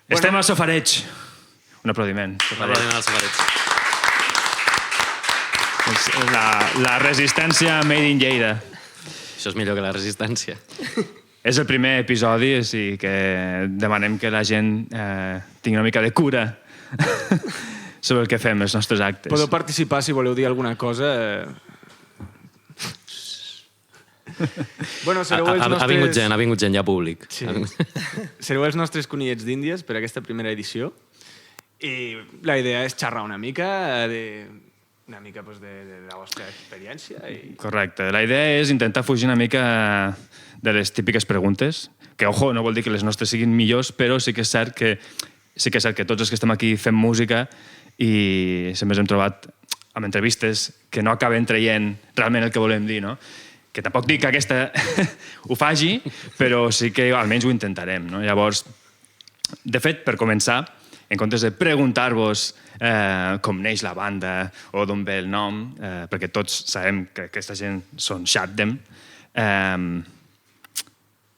Estem al Safareig. Un aplaudiment. Un aplaudiment al Safareig. La resistència made in Lleida. Això és millor que la resistència. És el primer episodi, així que demanem que la gent tingui una mica de cura sobre el que fem, els nostres actes. Podeu participar si voleu dir alguna cosa. Bueno, sereu els nostres... Ha vingut gent ja públic. Sí. Sereu els nostres conillets d'Índies per aquesta primera edició. I la idea és xerrar una mica de la vostra experiència. Correcte. La idea és intentar fugir una mica de les típiques preguntes, que, ojo, no vol dir que les nostres siguin millors, però sí que és cert que tots els que estem aquí fem música i sempre ens hem trobat amb entrevistes que no acaben traient realment el que volem dir, no? Que tampoc dic que aquesta ho faci, però sí que almenys ho intentarem, no? Llavors, de fet, per començar, en comptes de preguntar-vos com neix la banda o d'on ve el nom, perquè tots sabem que aquesta gent són Shutdem,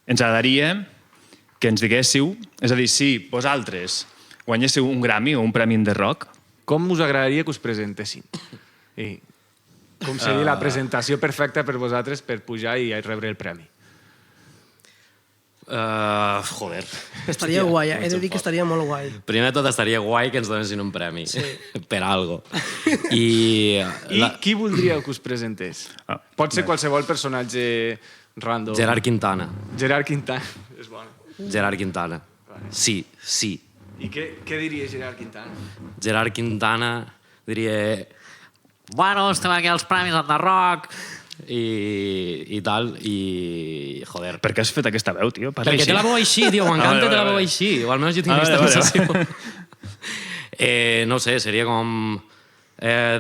ens agradaria que ens diguéssiu, és a dir, si vosaltres guanyéssiu un Grammy o un Premi de Rock... Com us agradaria que us presentessin? I com seria la presentació perfecta per vosaltres per pujar i rebre el premi? Joder. Estaria guai, he de dir que estaria molt guai. Primer de tot estaria guai que ens donessin un premi. Sí. Per algo. I qui voldríeu que us presentés? Pot ser qualsevol personatge random. Gerard Quintana. Gerard Quintana. És bona. Gerard Quintana. Sí. I què diria Gerard Quintana? Gerard Quintana diria... Bueno, estem aquí als Premis de Rock i tal, i... Joder. Per què has fet aquesta veu, tio? Perquè té la veu així, tio, m'encanta té la veu així. O almenys jo tinc aquesta sensació. No sé, seria com...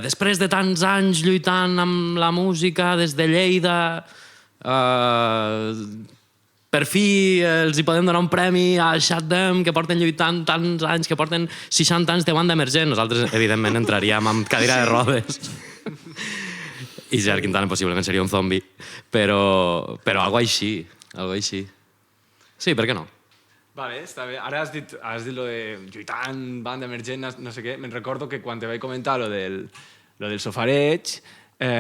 Després de tants anys lluitant amb la música des de Lleida, per fi els hi podem donar un premi a Shutdem, que porten lluitant tants anys, que porten 60 anys de banda emergent. Nosaltres, evidentment, entraríem amb cadira de rodes. I Gerard Quintana possiblement seria un zombi. Però algo així. Sí, per què no? Vale, està bé. Ara has dit lo de lluitant, banda emergent, no sé què. Me'n recordo que quan te vaig comentar lo del Safareig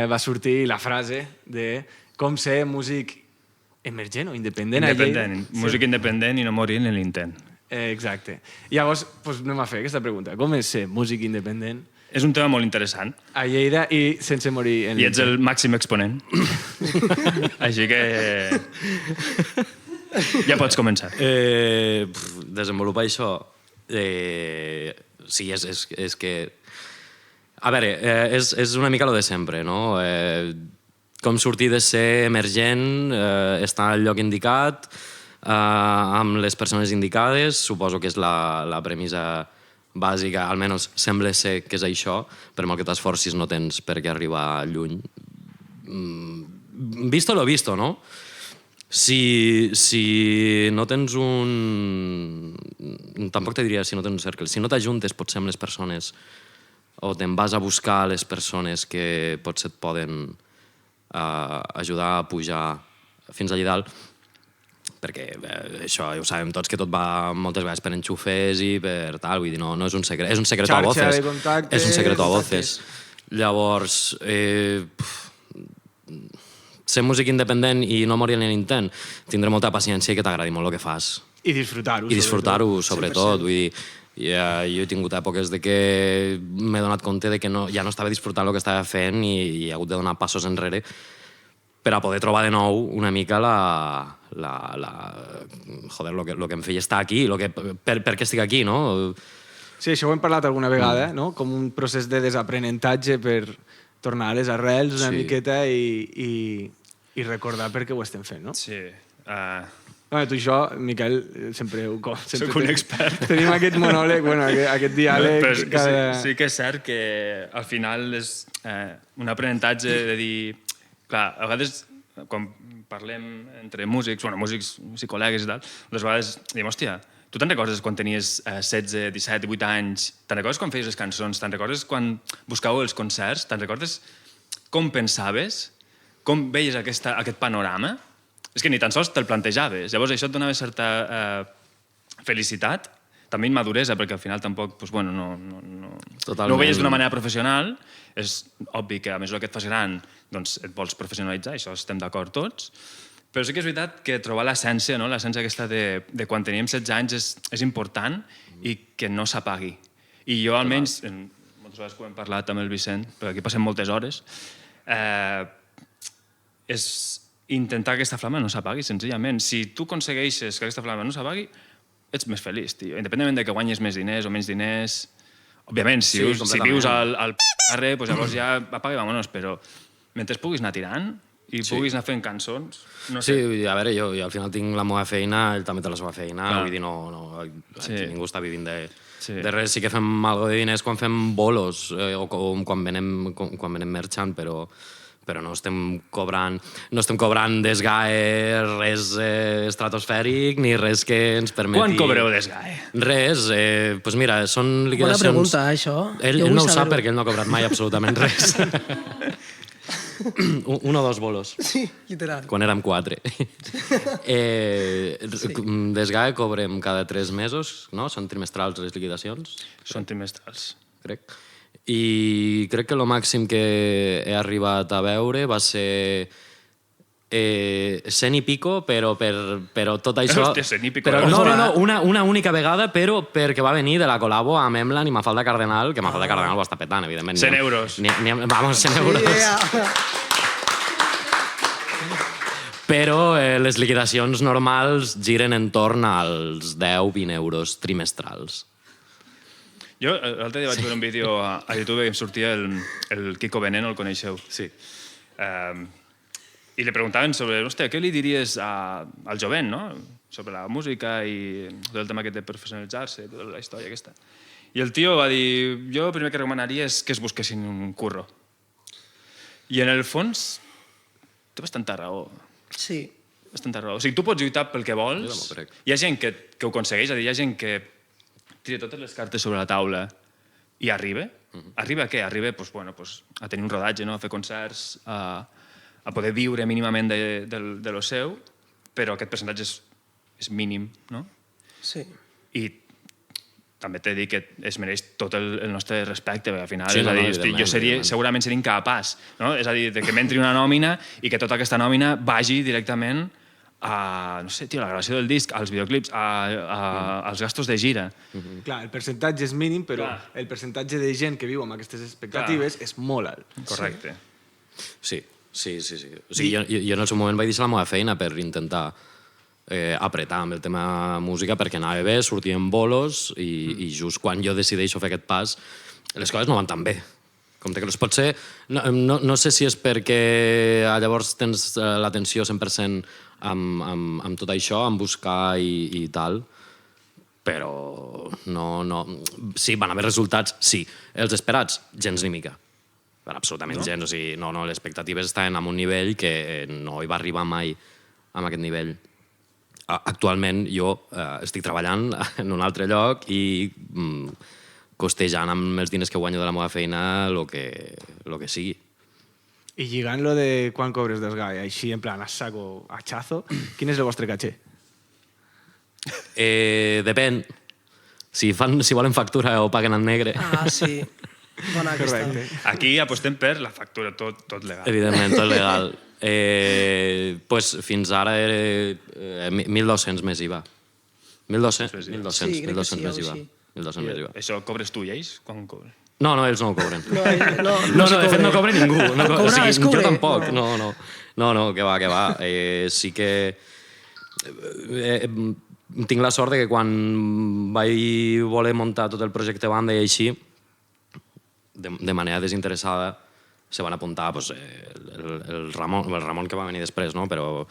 va sortir la frase de com ser músic emergent o independent. Música independent i no morir en l'intent. Exacte. Llavors, anem a fer aquesta pregunta. Com és ser músic independent? És un tema molt interessant. A Lleida i sense morir en l'intent. I ets el màxim exponent. Així que... Ja pots començar. Desenvolupar això... Sí, és que... A veure, és una mica lo de sempre, no? Com sortir de ser emergent, estar al lloc indicat, amb les persones indicades, suposo que és la premissa bàsica, almenys sembla ser que és això, per molt que t'esforcis no tens per què arribar lluny. Visto lo visto, no? Si no tens un... Tampoc te diria si no tens un cercle. Si no t'ajuntes potser amb les persones o te'n vas a buscar les persones que potser et poden ajudar a pujar fins allà dalt, perquè això ho sabem tots que tot va moltes vegades per enxufes i per tal, vull dir, no és un secret, és un secret a voces. És un secret a voces. Llavors, ser músic independent i no morir en l'intent, tindré molta paciència i que t'agradi molt el que fas. I disfrutar-ho. I disfrutar-ho, sobretot. Vull dir, jo he tingut èpoques de que m'he donat compte de que ja no estava disfrutant el que estava fent i he hagut de donar passos enrere per a poder trobar de nou una mica joder, lo que em feia estar aquí, per què estic aquí, no? Sí, això ho hem parlat alguna vegada, no? Com un procés de desaprenentatge per tornar a les arrels una miqueta i recordar per què ho estem fent, no? Sí. Tu i jo, Miquel, sempre soc un expert. Tenim aquest monòleg, aquest diàleg... Sí que és cert que al final és un aprenentatge de dir... Clar, a vegades, quan parlem entre músics i col·legues i tal, les vegades diem, hòstia, tu te'n recordes quan tenies 16, 17, 18 anys? Te'n recordes quan feies les cançons? Te'n recordes quan buscàveu els concerts? Te'n recordes com pensaves? Com veies aquest panorama? És que ni tan sols te'l plantejaves. Llavors això et donava certa felicitat també immaduresa, perquè al final tampoc doncs, bueno, no Totalment. ho veies d'una manera professional. És obvi que a mesura que et fas gran doncs et vols professionalitzar, això estem d'acord tots, però sí que és veritat que trobar l'essència, no? L'essència aquesta de quan teníem 16 anys és important i que no s'apagui. I jo almenys, moltes vegades que ho hem parlat amb el Vicent, perquè aquí passem moltes hores, és intentar que aquesta flama no s'apagui, senzillament. Si tu aconsegueixes que aquesta flama no s'apagui, ets més feliç, tio. Independentment de que guanyes més diners o menys diners. Òbviament, si vius al carrer, doncs llavors ja apaga i vámonos, però mentre puguis anar tirant i puguis anar fent cançons... No sé. Sí, a veure, jo al final tinc la meva feina, ell també té la seva feina, vull dir, aquí ningú està vivint de res. Sí que fem algo de diners quan fem bolos o quan venem merchant, però no estem cobrant d'ESGAE res estratosfèric ni res que ens permeti... Quan cobreu d'ESGAE? Res, doncs mira, són Bona liquidacions... pregunta, això. Ell no ho sap perquè ell no ha cobrat mai absolutament res. 1 o 2 bolos. Sí, literal. Quan érem 4. D'ESGAE cobrem cada 3 mesos, no? Són trimestrals les liquidacions? Són trimestrals. Crec. I crec que el màxim que he arribat a veure va ser 100 i pico, però tot això... Hòstia, 100 i pico. Però, no, una única vegada, però perquè va venir de la col·labo amb Emlan i Mafalda Cardenal, que Mafalda Cardenal ho està petant, evidentment. 100 euros. Vamos, 100 euros. Però les liquidacions normals giren entorn als 10-20 euros trimestrals. Jo l'altre dia vaig veure un vídeo a YouTube que em sortia el Kiko Veneno, el coneixeu? Sí. I li preguntaven sobre, hòstia, què li diries al jovent, no? Sobre la música i tot el tema que té professionalitzar-se, tota la història aquesta. I el tio va dir, jo el primer que recomanaria és que es busquessin un curro. I en el fons té bastanta raó. Sí. Bastanta raó. O sigui, tu pots lluitar pel que vols. Hi ha gent que ho aconsegueix, és a dir, hi ha gent que tira totes les cartes sobre la taula i arriba. Arriba a què? Arriba a tenir un rodatge, a fer concerts, a poder viure mínimament de lo seu, però aquest percentatge és mínim, no? Sí. I també t'he de dir que es mereix tot el nostre respecte, perquè al final, sí, és a dir, jo segurament seria incapaç, no? És a dir, que m'entri una nòmina i que tota aquesta nòmina vagi directament a, no sé, tio, la gravació del disc, als videoclips, als gastos de gira. Clar, el percentatge és mínim, però el percentatge de gent que viu amb aquestes expectatives és molt alt. Correcte. Sí. O sigui, jo en el seu moment vaig deixar la meva feina per intentar apretar amb el tema música perquè anava bé, sortien bolos i just quan jo decideixo fer aquest pas les coses no van tan bé. Com que pot ser... No sé si és perquè llavors tens l'atenció 100% amb tot això, amb buscar i tal, però no... Sí, van haver resultats, sí. Els esperats, gens ni mica. Absolutament gens. O sigui, les expectatives estaven en un nivell que no hi va arribar mai amb aquest nivell. Actualment jo estic treballant en un altre lloc i costejant amb els diners que guanyo de la meva feina el que sigui. I lligant lo de quan cobres d'ESGAE, així en plan a saco, a hachazo, quin és el vostre caché? Depèn. Si volen factura o paguen en negre. Ah, sí. Bona aquesta. Correcte. Aquí apostem per la factura, tot legal. Evidentment, tot legal. Pues fins ara era 1.200 més IVA. 1.200 Sí, crec que sí, més IVA. sí. 1.200 més IVA. Això cobres tu i ells? Quan cobres? No, ells no ho cobren. No, De fet no cobra ningú. es cobre. Jo tampoc. No, que va. Sí que... Tinc la sort de que quan vaig voler muntar tot el projecte banda i així, de manera desinteressada, se van apuntar el Ramon que va venir després, no? Però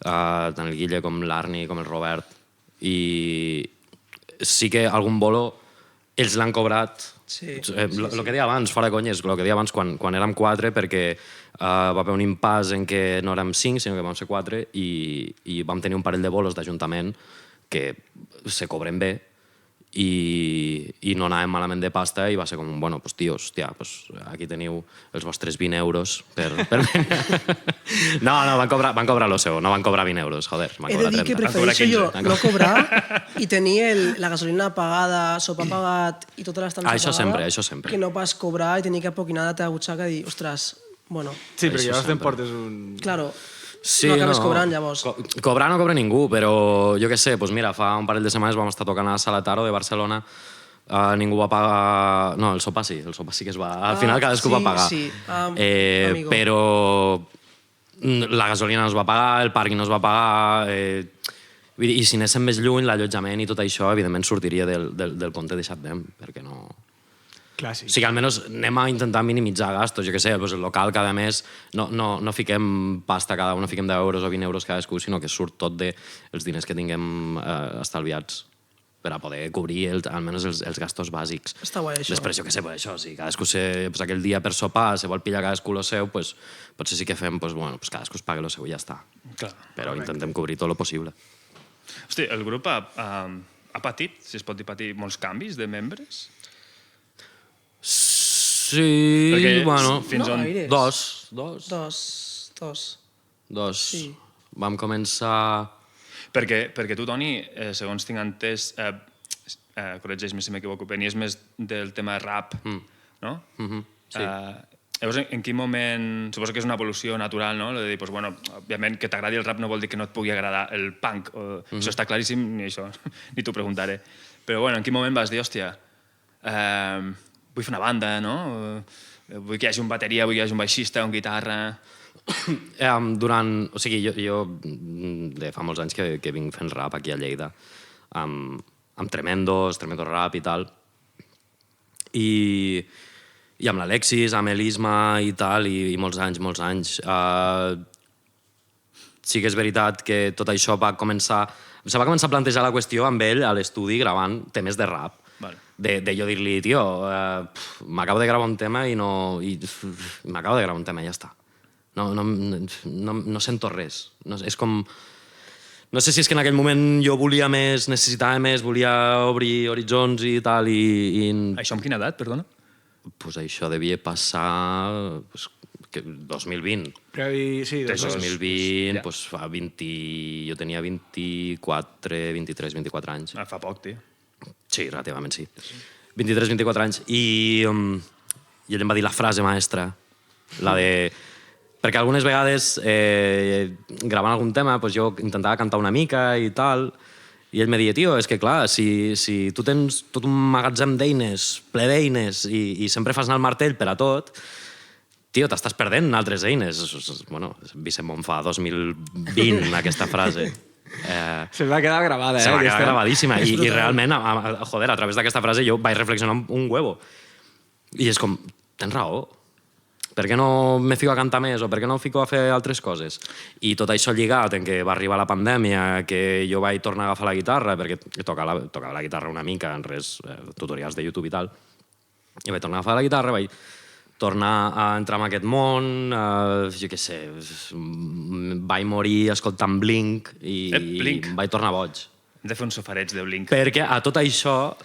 tant el Guille com l'Arni com el Robert. I sí que algun bolo ells l'han cobrat. Sí. El que deia abans, fora conyes, el que deia abans quan érem 4, perquè va haver un impàs en què no érem 5, sinó que vam ser 4, i vam tenir un parell de bolos d'Ajuntament que se cobren bé i no anàvem malament de pasta i va ser com, bueno, pues, tio, hòstia, pues, aquí teniu els vostres 20 euros per... No, van cobrar lo seu, no van cobrar 20 euros, joder, van He de cobrar dir que 30. prefereixo jo no cobrar i tenir la gasolina pagada, sopa pagat i tota l'estança Això pagada, sempre, això sempre. que no pas cobrar i tenir que apoquinar la teva butxaca i dir, ostres, bueno, Sí, perquè Això llavors sempre. t'emportes un... claro, Sí, no acabes cobrant llavors. Cobrar no cobra ningú, però jo què sé, doncs mira, fa un parell de setmanes vam estar tocant a Sala Taro de Barcelona, ningú va pagar... No, el sopar sí que es va... Al final cadascú sí, va pagar. sí, amigo. Però la gasolina no es va pagar, el pàrquing no es va pagar... Vull dir, i si anéssim més lluny, l'allotjament i tot això, evidentment sortiria del compte deixat d'em, perquè no... Clar, sí. O sigui, almenys anem a intentar minimitzar gastos, jo què sé, doncs el local cada mes no fiquem pasta cada un, no fiquem 10 euros o 20 euros cadascú, sinó que surt tot dels diners que tinguem estalviats per a poder cobrir almenys els gastos bàsics. Està guai, això. Després, jo què sé, pues, això, si cadascú pues, aquell dia per sopar se vol pillar cadascú lo seu, pues, potser sí que fem, pues, bueno, pues, cadascú es paga lo seu i ja està. Clar. Però intentem cobrir tot lo possible. Hosti, el grup ha patit, si es pot dir patir, molts canvis de membres? Sí, Perquè bueno... fins no on... gaires. Dos. Dos. Sí. Vam començar... Perquè tu, Toni, segons tinc entès, corregeix-me si m'equivoco, venies més del tema rap, no? Sí. Llavors, en quin moment... Suposo que és una evolució natural, no? De dir, pues, bueno, òbviament, que t'agradi el rap no vol dir que no et pugui agradar el punk. Això està claríssim, ni això, ni t'ho preguntaré. Però, bueno, en quin moment vas dir, hòstia, vull fer una banda, no? Vull que hi hagi un bateria, vull que hi hagi un baixista, un guitarra... O sigui, jo de fa molts anys que vinc fent rap aquí a Lleida, amb Tremendo Rap i tal, i amb l'Alexis, amb l'Isma i tal, i molts anys. Sí que és veritat que tot això va començar a plantejar la qüestió amb ell a l'estudi gravant temes de rap. Vale. De jo dir-li, tio, m'acabo de gravar un tema i m'acabo de gravar un tema i ja està. No sento res. No, és com... No sé si és que en aquell moment jo volia més, necessitava més, volia obrir horitzons i tal, Això amb quina edat, perdona? Pues això devia passar... Pues, 2020. Sí, Tres dos. 2020, ja. pues, fa 20... Jo tenia 24, 23, 24 anys. Fa poc, tio. Sí, relativament sí. 23, 24 anys. I ell em va dir la frase maestra, la de... Perquè algunes vegades, gravant algun tema, pues jo intentava cantar una mica i tal, i ell me deia, tio, és que clar, si tu tens tot un magatzem d'eines, ple d'eines, i sempre fas anar el martell per a tot, tio, t'estàs perdent altres eines. Bueno, Vicent Monfà, 2020, aquesta frase. Se va quedar gravada, Se va quedar aquesta. gravadíssima. I realment, joder, a través d'aquesta frase jo vaig reflexionar un huevo. I és com, tens raó. Per què no me fico a cantar més o per què no fico a fer altres coses? I tot això lligat en que va arribar la pandèmia, que jo vaig tornar a agafar la guitarra, perquè tocava la guitarra una mica, en res, tutorials de YouTube i tal, i vaig tornar a agafar la guitarra, vaig tornar a entrar en aquest món, jo què sé, vaig morir escoltant Blink i Blink. vaig tornar boig. Hem de fer uns sofarets de Blink. Perquè a tot això,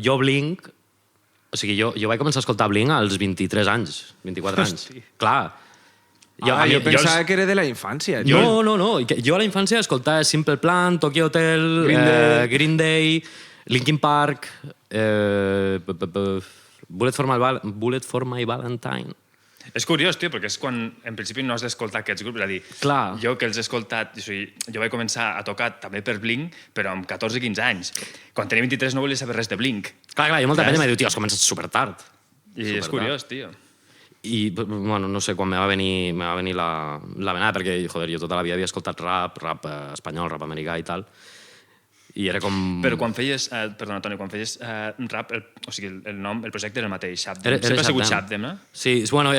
jo Blink... O sigui, jo vaig començar a escoltar Blink als 23 anys, 24 anys. Hosti. Clar. Jo pensava que era de la infància. No. Jo a la infància escoltava Simple Plan, Tokyo Hotel, Green Day, Linkin Park, Bullet for My Valentine. És curiós, tio, perquè és quan en principi no has d'escoltar aquests grups. És a dir, Clar. jo que els he escoltat... O sigui, jo vaig començar a tocar també per Blink, però amb 14-15 anys. Quan tenia 23 no volia saber res de Blink. Clar, i molta penya m'ha dit, tio, has començat supertard. I és curiós, tio. I, bueno, no sé, quan me va venir la venada, perquè, joder, jo tota la vida havia escoltat rap espanyol, rap americà i tal, i era com... Però quan feies... perdona, Toni, quan feies rap, o sigui, el projecte era el mateix, Shabdem. Era Sempre ha sigut Shabdem. Shabdem, no? Sí, bueno,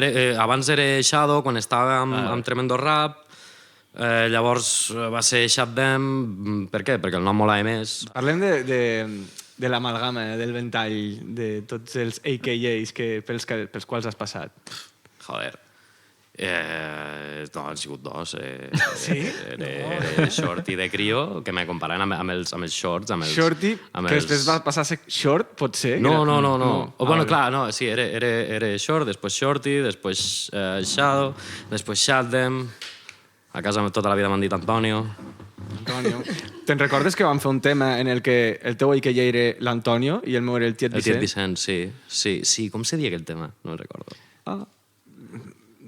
abans era Shadow, quan estava amb Tremendo Rap, llavors va ser Shabdem. Per què? Perquè el nom molava més. Parlem de l'amalgama, del ventall, de tots els AKAs pels quals has passat. Joder. No, han sigut dos. Sí? Era Shorty de Crio, que me comparen amb els shorts. Shorty, que després va passar a ser short, pot ser? No. Bueno, vale. clar, no, sí, era Short, després Shorty, després Shadow, després Shaddam. A casa tota la vida m'han dit Antonio. Antonio. Te'n recordes que vam fer un tema en el que el teu que ja era l'Antonio i el meu era el tiet El Vicent? tiet Vicent, sí. Sí, com se deia aquell tema? No el recordo.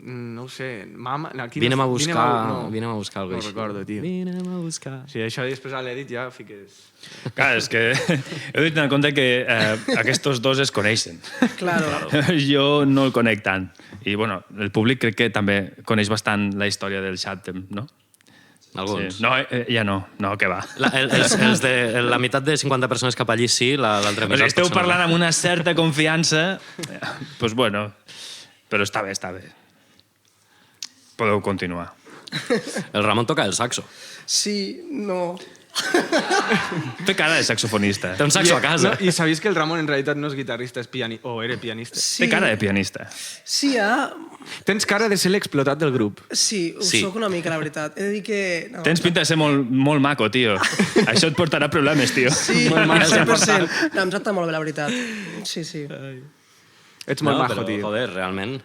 No ho sé. Mama, aquí Vine'm a no, buscar, vine'm a buscar no alguna cosa així. recordo, tio. Vine'm a buscar. Sí, això després a l'edit ja fiques... Clar, és que heu de tenir en compte que aquests dos es coneixen. Claro. Jo no el conec tant. I, bueno, el públic crec que també coneix bastant la història del Chatham, no? Alguns. Sí. No, ja no. No, que va. Els de la meitat de 50 persones cap allí sí, l'altra O sigui, meitat... esteu potser no. parlant amb una certa confiança, doncs bueno, però està bé. Podeu continuar. El Ramon toca el saxo. Sí, no. Té cara de saxofonista. Té un saxo a casa. No, I sabies que el Ramon en realitat no és guitarrista, és pianista, o era pianista. Sí. Té cara de pianista. Sí, Tens cara de ser l'explotat del grup. sí, ho Sí. soc una mica, la veritat. He de dir que... No. Tens pinta de ser molt maco, tio. Això et portarà problemes, tio. Sí, Molt maco. 100%. No, em tracta molt bé, la veritat. Sí. Ets molt majo, però, tio. joder, realment...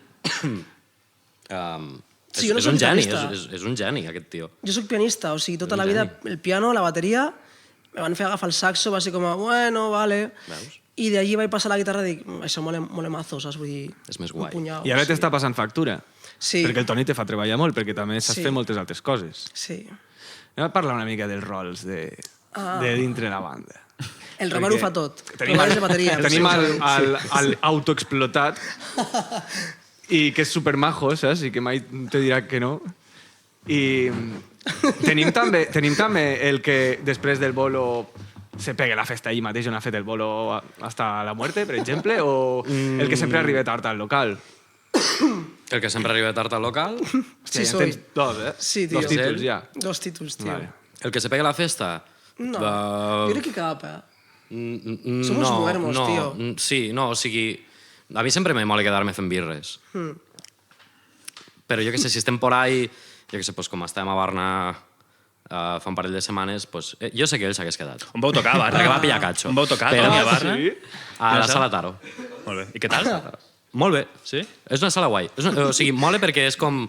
Sí, jo no és soc un geni, guitarrista. és un geni, aquest tio. Jo sóc pianista, o sigui, tota la Un vida, geni. el piano, la bateria, me van fer agafar el saxo, va ser com, bueno, vale. Veus? I d'allí vaig passar a la guitarra i dic, això mole mazo, saps? Vull dir, És més guai. un punyau. I ara t'està passant factura. Sí. Perquè el Toni te fa treballar molt, perquè també saps Sí. fer moltes altres coses. Sí. Anem a parlar una mica dels rols de dintre la banda. El Romero ho fa tot. Tenim, Robares de bateria. tenim el autoexplotat i que és supermajo, saps? I que mai te dirà que no. I tenim també el que després del bolo se pegue la festa allí mateix on ha fet el bolo hasta la muerte, per exemple, o el que sempre arriba tard al local. El que sempre arriba tard al local, Hòstia, Sí, ja soy. tens dos, eh? Sí, tio. Dos títols, ja. Dos títols, tio. Vale. el que se pega a la festa... No, jo crec que cap, Som uns muermos, tio. Sí, no, o sigui... A mi sempre me mola quedar-me fent birres. Però jo que sé, si estem por ahí, jo que sé, pues, com estem a Barna fa un parell de setmanes, pues, jo sé que ell s'hagués quedat. On vau tocar, a Barna? Perquè va pillar catxo. On vau tocar, Però- Toni, a Barna? Sí? A la Sala Taro. Molt bé. I què tal? Molt bé. Sí? És una sala guai. O sigui, mola perquè és com...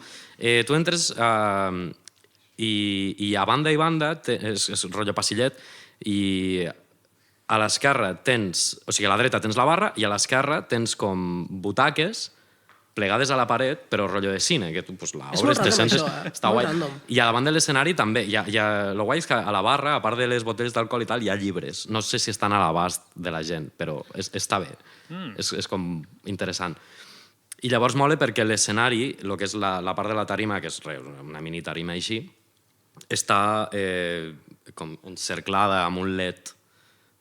tu entres i a banda i banda és rotllo passillet i a l'esquerra tens... O sigui, a la dreta tens la barra i a l'esquerra tens com butaques plegades a la paret, però rotllo de cine, que tu pues, la És obres, molt te random, sentes... això, Està molt guai. random. I a davant de l'escenari també. Lo guai és que a la barra, a part de les botelles d'alcohol i tal, hi ha llibres. No sé si estan a l'abast de la gent, però està bé. És com interessant. I llavors mola perquè l'escenari, el que és la part de la tarima, que és una mini tarima així, està com encerclada amb un led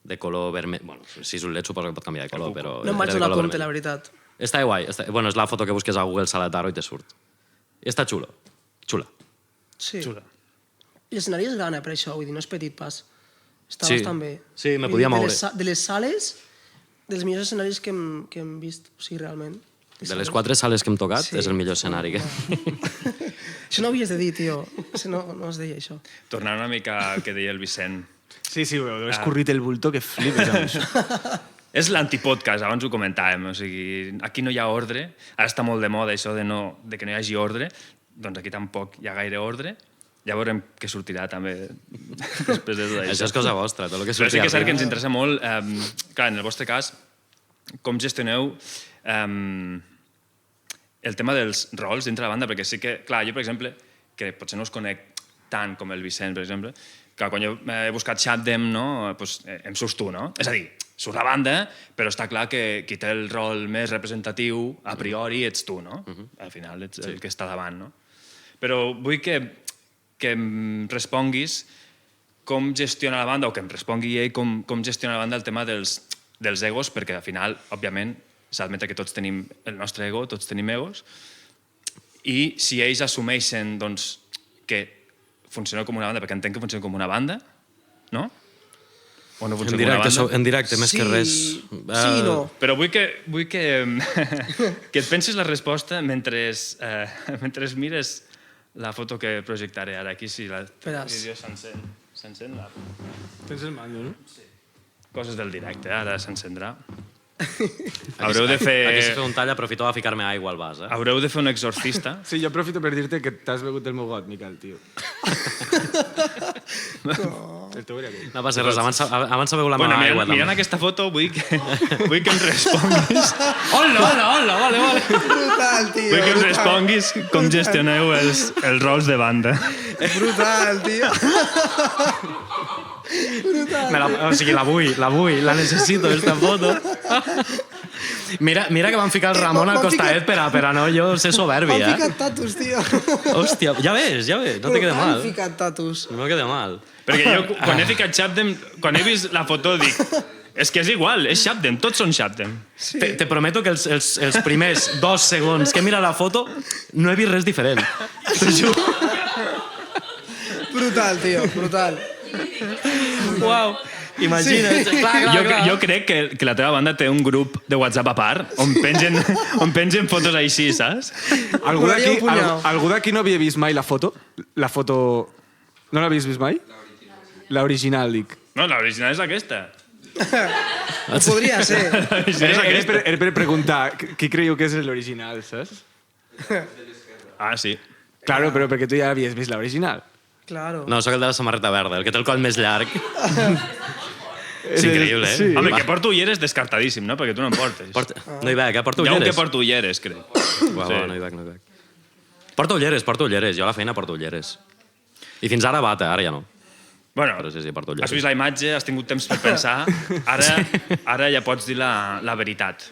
de color vermell. Bueno, si és un led suposo que pot canviar de color, però... No em vaig era de donar color compte, vermell. la veritat. Està guai. Bueno, és la foto que busques a Google Sala Taro i te surt. I està xulo. Xula. Sí. Xula. I l'escenari és gran, per això, vull dir, no és petit pas. Està Sí. bastant bé. Sí, me Vull podia dir, moure. De les sales, dels millors escenaris que hem vist, o sigui, realment. De les 4 sales que hem tocat, Sí. és el millor escenari que... Això no ho havies de dir, tio. No es deia això. Tornant una mica al que deia el Vicent. Sí, ho he escorrit el bulto que flipes amb això. És l'antipodcast, abans ho comentàvem. O sigui, aquí no hi ha ordre. Ara està molt de moda això de que no hi hagi ordre. Doncs aquí tampoc hi ha gaire ordre. Ja veurem què sortirà també després de tot això. Això és cosa vostra, tot el que Però sí surti que és cert que arriba. ens interessa molt, clar, en el vostre cas, com gestioneu el tema dels rols dintre la banda, perquè sí que, clar, jo, per exemple, que potser no us conec tant com el Vicent, per exemple, que quan jo he buscat Shaddam, no, doncs, em surts tu, no? És a dir, surt la banda, però està clar que qui té el rol més representatiu, a priori, ets tu, no? Al final ets el que està davant, no? Però vull que em responguis com gestiona la banda, o que em respongui ell com gestiona la banda el tema dels egos, perquè al final, òbviament, s'ha d'admetre que tots tenim el nostre ego, tots tenim egos, i si ells assumeixen doncs, que funcioneu com una banda, perquè entenc que funcioneu com una banda, no? o no funciona com una banda. En directe, més que res. Sí i no. Però vull que que et pensis la resposta mentre mires la foto que projectaré ara aquí, si la televisió s'encén. Tens el mando, no? Coses del directe, ara s'encendrà. Haureu de fer... Aquí si feu un tall, aprofito a ficar-me aigua al vas, eh? Haureu de fer un exorcista. Sí, jo aprofito per dir-te que t'has begut el meu got, Miquel, tio. El teu era aquell. No passa res, abans sabeu la Bueno, meva aigua, mirant també. aquesta foto, vull que em responguis. Hola, vale. Brutal, tio. Vull que em responguis com gestioneu els rols de banda. Brutal, tio. O sigui, la vull, la necessito, esta foto. Mira que van ficar el Ramon al costadet per a no jo ser soberbi, Han eh? ficat tatus, tio. Hòstia, ja ves, no te queda mal. Han ficat tatus. No queda mal. Perquè jo, quan he ficat Shabdem, quan he vist la foto, dic... És que és igual, és Shabdem, tots són Shabdem. Te prometo que els primers 2 segons que mira la foto no he vist res diferent. T'ho juro. Brutal, tio, brutal. Uau. Imagina't. Clar. Jo crec que la teva banda té un grup de WhatsApp a part on pengen fotos així, saps? Algú d'aquí no havia vist mai la foto? La foto... No l'havies vist mai? L'original, dic. No, l'original és aquesta. Podria ser. Era per preguntar qui creieu que és l'original, saps? Ah, sí. Claro, però perquè tu ja havies vist l'original. Claro. No, sóc el de la samarreta verda, el que té el coll més llarg. És increïble, eh? Sí. Home, que porto ulleres descartadíssim, no? Perquè tu no en portes. No hi veig, porto Hi ha un ulleres. que porta ulleres, crec. Uau, no hi veig. Porto ulleres. Jo a la feina porto ulleres. I fins ara bata, ara ja no. Bueno, Però sí, porto ulleres. has vist la imatge, has tingut temps per pensar, ara ja pots dir la veritat.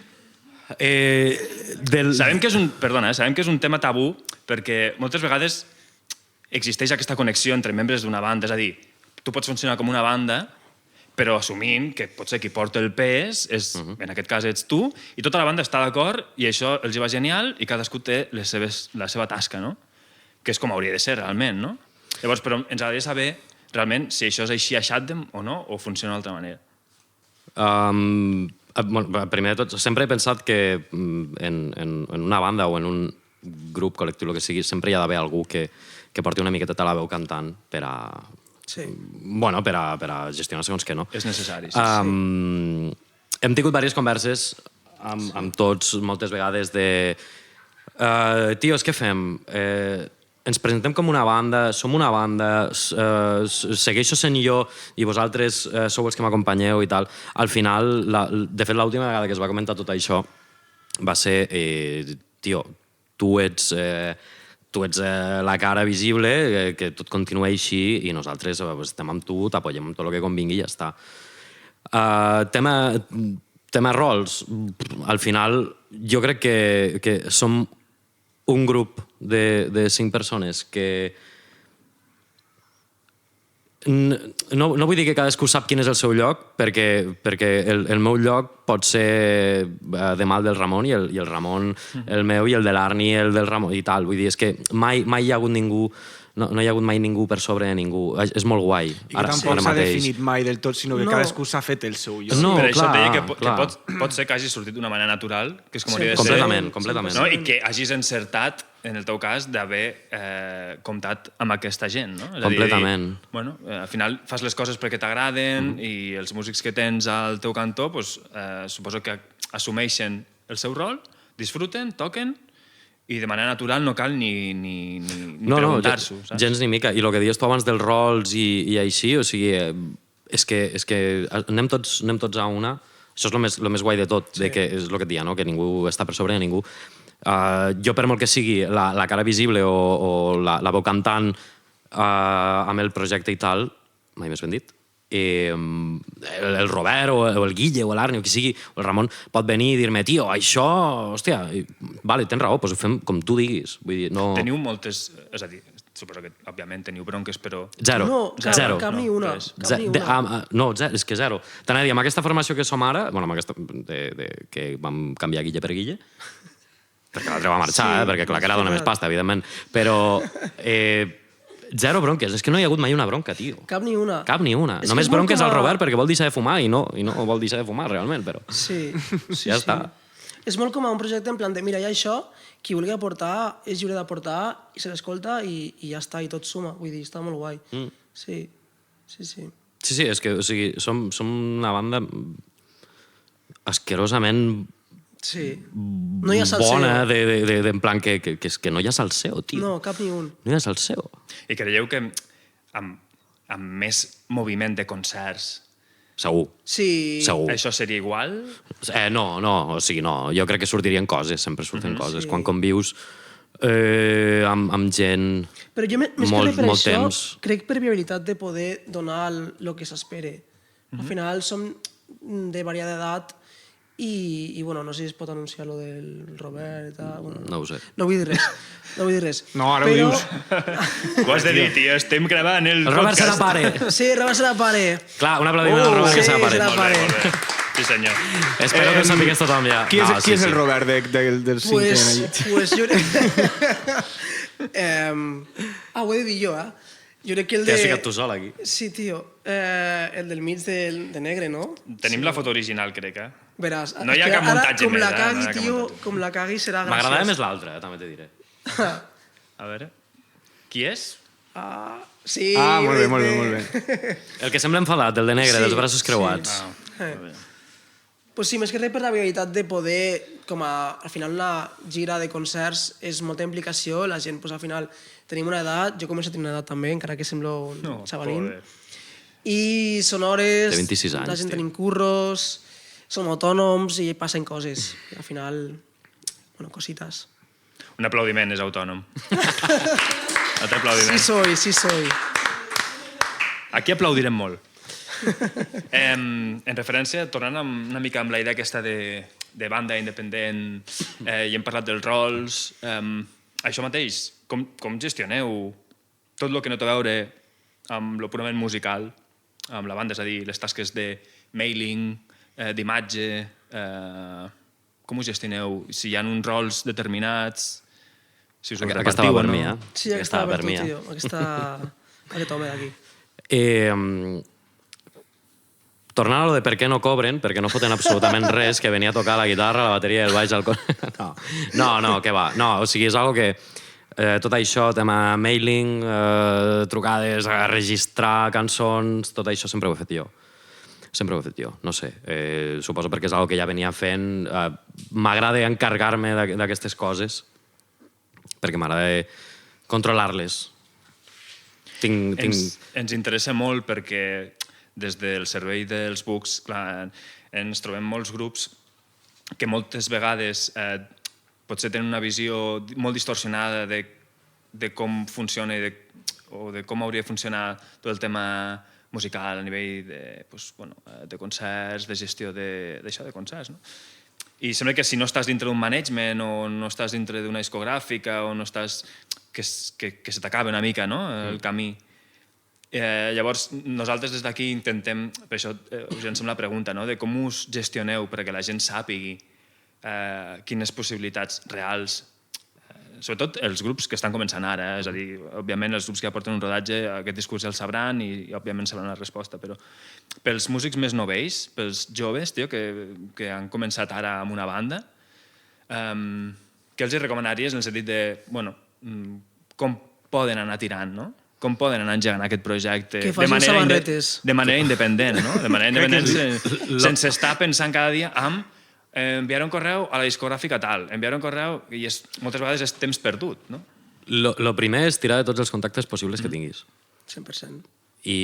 Sabem que és un tema tabú perquè moltes vegades existeix aquesta connexió entre membres d'una banda, és a dir, tu pots funcionar com una banda, però assumint que potser qui porta el pes, en aquest cas ets tu, i tota la banda està d'acord i això els hi va genial i cadascú té la seva tasca, no? Que és com hauria de ser realment, no? Llavors, però ens agradaria saber realment si això és així a Shabdem o no, o funciona d'altra manera. Primer de tot, sempre he pensat que en una banda o en un grup col·lectiu, el que sigui, sempre hi ha d'haver algú que porti una miqueta la veu cantant per a... Sí. Bueno, per a gestionar segons què, no? És necessari, sí. Hem tingut diverses converses amb tots, moltes vegades, de... Tios, què fem? Ens presentem com una banda, som una banda, segueixo sent jo i vosaltres sou els que m'acompanyeu i tal. Al final, de fet, l'última vegada que es va comentar tot això va ser, tio, tu ets la cara visible, que tot continua així i nosaltres estem amb tu, t'apoyem amb tot el que convingui i ja està. Tema rols, al final jo crec que som un grup de 5 persones que no vull dir que cadascú sap quin és el seu lloc, perquè el meu lloc pot ser demà el del Ramon i el Ramon el meu i el de l'Arni el del Ramon i tal. Vull dir, és que mai hi ha hagut ningú, no hi ha hagut mai ningú per sobre de ningú. És molt guai. I que tampoc s'ha definit mai del tot, sinó que cadascú s'ha fet el seu lloc. No, Per això et deia que clar. pot ser que hagi sortit d'una manera natural, que és com hauria de ser. Completament. No? I que hagis encertat, en el teu cas, d'haver comptat amb aquesta gent. No? És Completament. A dir, bueno, al final fas les coses perquè t'agraden i els músics que tens al teu cantó suposo que assumeixen el seu rol, disfruten, toquen i de manera natural no cal ni preguntar-s'ho. No, gens ni mica. I el que dius tu abans dels rols i així, o sigui, és que anem tots a una. Això és el més guai de tot, que és el que et deia, no? Que ningú està per sobre de ningú. Jo, per molt que sigui la cara visible o la veu cantant amb el projecte i tal, mai més ben dit, el Robert o el Guille o l'Arni o qui sigui, o el Ramon pot venir i dir-me, tio, això, hòstia, vale, tens raó, doncs ho fem com tu diguis. Vull dir, no... Teniu moltes... És a dir, suposo que, òbviament, teniu bronques, però... Zero. No, Zero. cap ni una. No, és que zero. T'anava a dir, amb aquesta formació que som ara, bueno, amb aquesta que vam canviar Guille per Guille, perquè l'altre va marxar, perquè clar que era dona més pasta, evidentment, però Zero bronques. És que no hi ha hagut mai una bronca, tio. Cap ni una. Cap ni una. És que Només és molt bronques com al a- Robert perquè vol deixar de fumar i no vol deixar de fumar realment, però Sí, sí, ja sí. està. És molt com a un projecte en plan de, mira, hi ha això, qui vulgui aportar és lliure d'aportar i se l'escolta i ja està, i tot suma. Vull dir, està molt guai. Sí, sí, sí. Sí, sí, és que o sigui, som una banda asquerosament Sí. No hi ha salseo. bona, en plan que és que no hi ha salseo, tio. No, cap ni un. No hi ha salseo. I creieu que amb més moviment de concerts Segur. Sí. Segur. això seria igual? No, o sigui, no. Jo crec que sortirien coses, sempre surten coses. Sí. Quan convius amb gent Però jo, més molt, que res per molt això, temps... crec per viabilitat de poder donar el que s'espere. Al final som de variada edat i bueno, no sé si es pot anunciar lo del Robert i tal. Bueno, No ho sé. No vull dir res. No vull dir res. No, ara ho Però... dius. Ho has de dir, tio, estem gravant el El Robert serà podcast. pare. Sí, Robert serà pare. Clar, un aplaudiment al Robert que sí, serà pare. serà Molt bé, pare. molt bé. Sí, senyor. Espero que ho sapigués tothom ja. Qui és, No, qui és sí, el sí. Robert del cinc que Pues, ven allí? pues jo... ho he de dir jo, eh? Jo crec que el Que de... has ficat tu sol aquí. Sí, tio. El del mig de negre, no? Tenim la foto original, crec, eh? Veràs. No hi ha és que cap muntatge com més, la no cagui, hi ha cap tio, muntatge. com la cagui serà graciós. M'agradava més l'altre, també te diré. A veure... Qui és? Sí. Molt bé, viste. molt bé, molt bé. El que sembla enfadat, el de negre, Sí, dels braços creuats. Pues sí, més que res per la viabilitat de poder, com al final una gira de concerts és molta implicació, la gent, pues, al final tenim una edat, jo començo a tenir una edat també, encara que semblo un xavalín, joder. i són hores, Té 26 anys, la gent tio. tenim curros, som autònoms i passen coses. I al final, bueno, cositas. Un aplaudiment, és autònom. Altre aplaudiment. Sí soy. Aquí aplaudirem molt. En referència, tornant una mica amb la idea aquesta de banda independent, i hem parlat dels rols, això mateix, com gestioneu tot el que no té a veure amb el purament musical, amb la banda, és a dir, les tasques de mailing, d'imatge, com ho gestioneu? Si hi ha uns rols determinats, si us ho Aquesta va repartiu o per no? mi, eh? Sí, aquesta va per tu, tio. Aquest home d'aquí. Tornant a lo de per què no cobren, perquè no foten absolutament res, que venia a tocar la guitarra, la bateria i el baix al No, què va. No, o sigui, és algo que tot això, tema mailing, trucades, registrar cançons, tot això sempre ho he fet jo. Sempre ho he fet jo, no sé. Suposo perquè és algo que ja venia fent. M'agrada encarregar-me d'aquestes coses, perquè m'agrada controlar-les. Ens interessa molt perquè des del servei dels books, clar, ens trobem molts grups que moltes vegades potser tenen una visió molt distorsionada de com funciona o de com hauria de funcionar tot el tema musical a nivell de concerts, de gestió d'això, de concerts, no? I sembla que si no estàs dintre d'un management o no estàs dintre d'una discogràfica o no estàs... que se t'acaba una mica, no?, el camí. Llavors, nosaltres des d'aquí intentem, per això us llancem la pregunta, no?, de com us gestioneu perquè la gent sàpigui quines possibilitats reals, sobretot els grups que estan començant ara, és a dir, òbviament els grups que ja porten un rodatge, aquest discurs ja el sabran i òbviament sabran la resposta, però pels músics més novells, pels joves, tio, que han començat ara amb una banda, què els recomanaries en el sentit de, bueno, com poden anar tirant, no? Com poden anar engegant aquest projecte Que facin samarretes. de manera independent, no? De manera independent, sense estar pensant cada dia en enviar un correu a la discogràfica tal, enviar un correu, i moltes vegades és temps perdut, no? Lo primer és tirar de tots els contactes possibles que tinguis. 100%. I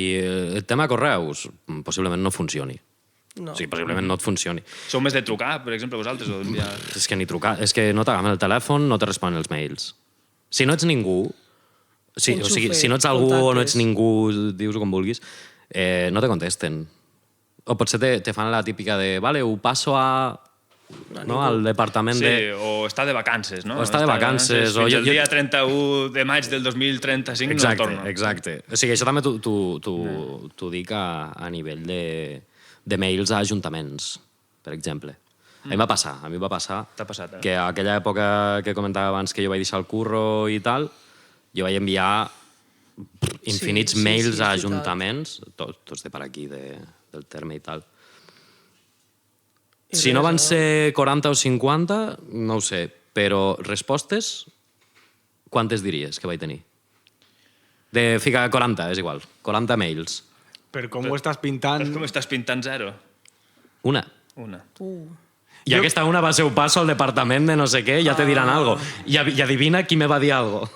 el tema correus possiblement no funcioni. No. O sigui, possiblement no et funcioni. Sou més de trucar, per exemple, vosaltres? O enviar... És que ni trucar, és que no t'agafen el telèfon, no te responen els mails. Si no ets ningú, o sigui, si no ets algú o no ets ningú, dius-ho com vulguis, no te contesten. O potser te fan la típica de, vale, ho passo al departament de... Sí, o està de vacances, no? O està de vacances, o Fins jo- el dia 31 de maig del 2035 no torna. Exacte. O sigui, això també t'ho dic a nivell de mails a ajuntaments, per exemple. A mi va passar. T'ha passat, que a aquella època que comentava abans que jo vaig deixar el curro i tal, jo vaig enviar infinits Sí, mails és a veritat. ajuntaments, tots de per aquí, del terme i tal. I Si no res, van ser 40 o 50, no ho sé, però respostes, quantes diries que vaig tenir? Fica 40, és igual. 40 mails. Per com ho estàs pintant... Com estàs pintant zero? Una. Una. I aquesta una va ser un passo al departament de no sé què, ja te diran algo. I adivina qui me va dir algo.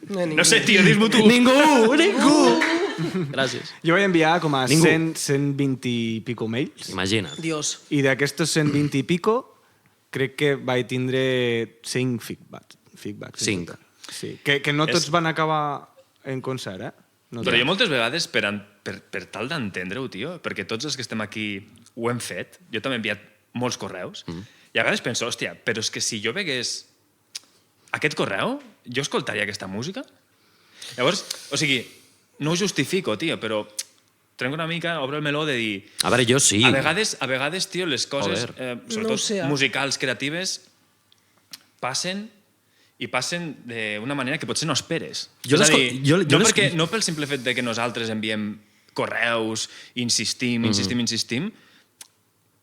No sé, tio, dis-m'ho tu. Ningú! Gràcies. Jo vaig enviar com a Ningú. 120 i pico mails. Imagina't. Dios. I d'aquestos 120 i pico, crec que vaig tindre 5 feedbacks. Cinc. Sí. Que no tots van acabar en concert, eh? No Però jo moltes vegades, per tal d'entendre-ho, tio, perquè tots els que estem aquí ho hem fet, jo també he enviat molts correus, i a vegades penso, hòstia, però és que si jo vegués aquest correu, jo escoltaria aquesta música? Llavors, o sigui, no ho justifico, tio, però trenco una mica, obro el meló de dir... A veure, jo sí. A vegades, tio, les coses, sobretot No ho sé, musicals, creatives, passen i passen d'una manera que potser no esperes. Jo És a les- dir, jo les- no pel simple fet de que nosaltres enviem correus, insistim,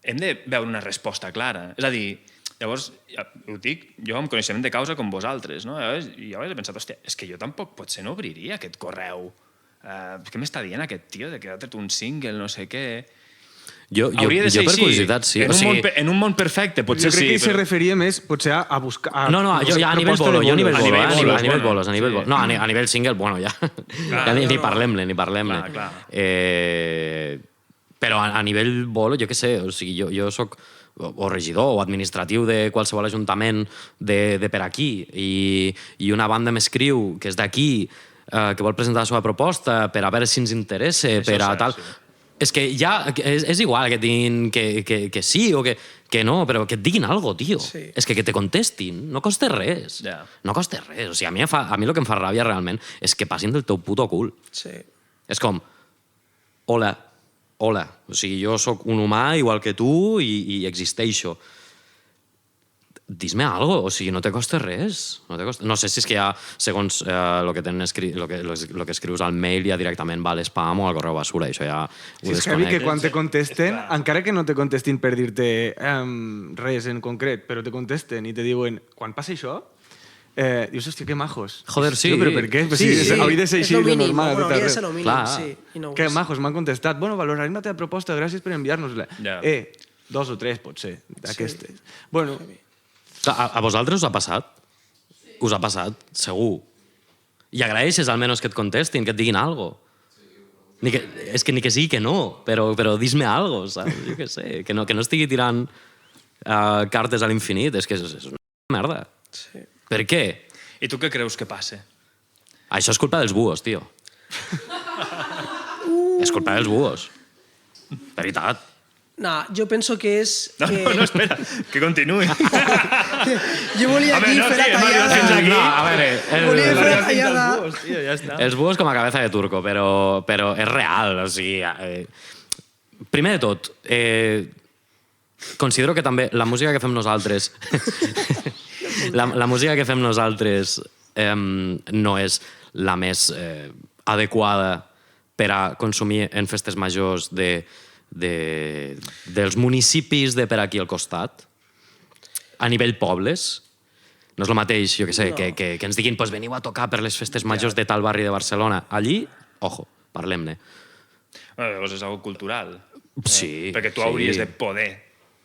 hem de veure una resposta clara. És a dir, llavors, ja ho dic, jo amb coneixement de causa com vosaltres, no? I llavors he pensat, hòstia, és que jo tampoc potser no obriria aquest correu. Què m'està dient aquest tio de que ha tret un single, no sé què... Jo per curiositat, sí. En un món perfecte, potser Jo crec sí. que ell se referia més, potser, a buscar... No, jo ja a nivell bolo, A nivell bolos. bueno. No, a nivell single, bueno, ja. Ja ni parlem-ne. Clar. Però a nivell bolo, jo què sé, o sigui, jo soc o regidor o administratiu de qualsevol ajuntament de per aquí i una banda m'escriu que és d'aquí, que vol presentar la seva proposta per a veure si ens interessa, per a tal... És que ja és igual que et diguin que sí o que no, però que et diguin algo, tio. Sí. És que te contestin, no costa res. Ja. No costa res. O sigui, a mi el que em fa ràbia realment és que passin del teu puto cul. Sí. És com, hola. O sigui, jo sóc un humà igual que tu i existeixo. Dis-me algo, o sigui, no te costa res. No sé si és que ja, segons el que escrius al mail, ja directament va a l'espam o al correu basura, això ja ho Si és heavy que desconnectes. quan te contesten, encara que no te contestin per dir-te res en concret, però te contesten i te diuen, quan passa això, dius, hòstia, que majos. Joder, sí. Però per què? Sí. Hauria de ser És així lo de mínim, normal. a bueno, tot hauria de arreu. ser lo mínim, Clar. sí. I no ho Que és. majos, m'han contestat. Bueno, valorarem la teva proposta, gràcies per enviar-nos-la. Ja. 2 o 3, potser, d'aquestes. Bueno, A vosaltres us ha passat? Us ha passat, segur. I agraeixes almenys que et contestin, que et diguin algo. És que ni que sigui que no, però dis-me algo, saps? Jo què sé, que no estigui tirant cartes a l'infinit, és que és una merda. Sí. Per què? I tu què creus que passa? Això és culpa dels buos, tio. És culpa dels buos. De veritat. No, jo penso que és... No, espera, que continuï. Jo volia Home, aquí no, fer la sí, hem arribat fins tallada. aquí. No, a veure... Volia fer la tallada. Tio, ja està. Els buos com a cabeza de turco, però és real, o sigui... Primer de tot, considero que també la música que fem nosaltres... la música que fem nosaltres no és la més adequada per a consumir en festes majors dels municipis de per aquí al costat, a nivell pobles. No és el mateix, jo què sé, que ens diguin pues veniu a tocar per les festes majors de tal barri de Barcelona. Allí, ojo, parlem-ne. Bueno, llavors és algo cultural. Sí. Perquè tu sí. hauries de poder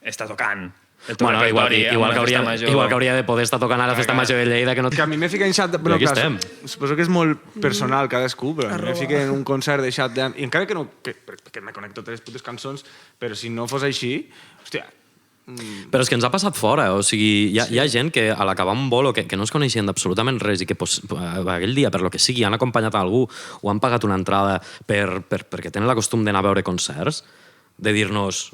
estar tocant el teu Bueno, repertori en igual una festa que major. hauria de poder estar tocant a la festa major de Lleida, que no... que a mi m'he ficat en xat... Però aquí clar, estem. Suposo que és molt personal cadascú, però a mi m'he Arroba. ficat en un concert de xat i encara que no... Que me connecto a 3 putes cançons, però si no fos així, hòstia, Però és que ens ha passat fora, o sigui, hi ha gent que a l'acabar un bolo que no es coneixien d'absolutament res i que aquell dia, per lo que sigui, han acompanyat algú o han pagat una entrada perquè tenen la costum d'anar a veure concerts, de dir-nos,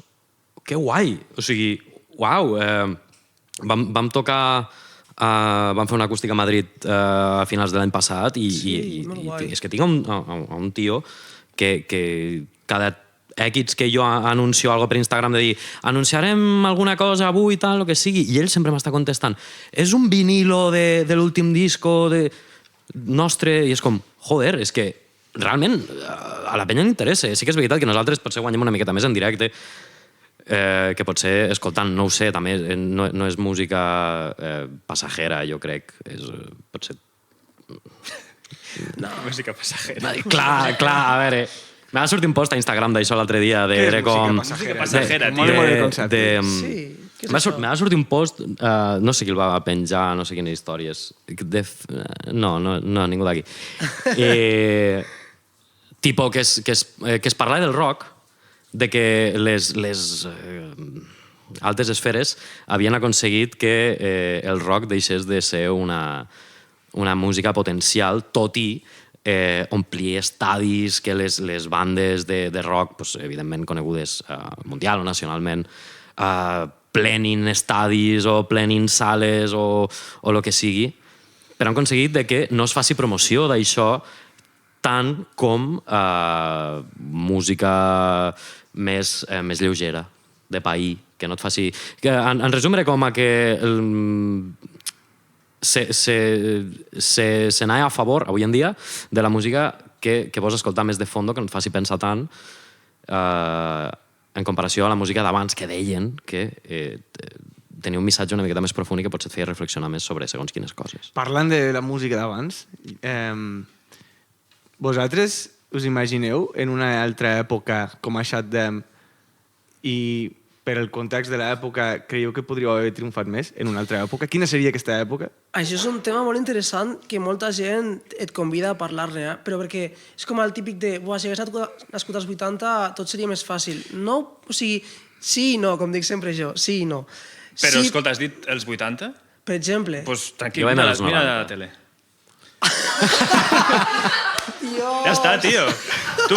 que guai, o sigui, uau, vam tocar... vam fer una acústica a Madrid a finals de l'any passat i molt guai. és que tinc un tio que cada X que jo anuncio algo per Instagram de dir anunciarem alguna cosa avui, tal, el que sigui, i ell sempre m'està contestant és un vinilo de l'últim disco nostre, i és com, joder, és que realment a la penya li interessa. Sí que és veritat que nosaltres potser guanyem una miqueta més en directe, que potser escoltant, no ho sé, també no és música passajera, jo crec. Potser... Música passajera. Clar, a veure... M'ha sortit un post a Instagram d'això l'altre dia, Què és com... música passajera, Molt bon el concepte. Sí, què és això? M'ha sortit un post, no sé qui el va penjar, no sé quines històries. No, ningú d'aquí. Tipo que es parla del rock, de que les altes esferes havien aconseguit que el rock deixés de ser una música potencial, tot i omplir estadis que les bandes de rock, pues, evidentment conegudes mundial o nacionalment, plenin estadis o plenin sales o el que sigui, però han aconseguit de que no es faci promoció d'això tant com música més lleugera, de país, que no et faci... En resum era com a que se n'ha a favor, avui en dia, de la música que vols escoltar més de fondo, que no et faci pensar tant, en comparació a la música d'abans, que deien que tenia un missatge una miqueta més profund i que potser et feia reflexionar més sobre segons quines coses. Parlant de la música d'abans, vosaltres us imagineu en una altra època com a Shut Them i per el context de l'època creieu que podríeu haver triomfat més en una altra època? Quina seria aquesta època? Això és un tema molt interessant que molta gent et convida a parlar-ne, però perquè és com el típic de si hagués nascut als 80 tot seria més fàcil. No, o sigui, sí i no, com dic sempre jo, sí i no. Però, sí, escolta, has dit els 80? per exemple... Pues tranquil, Jo vaig mira, als mira 90. la tele. Dios. Ja està, tio. Tu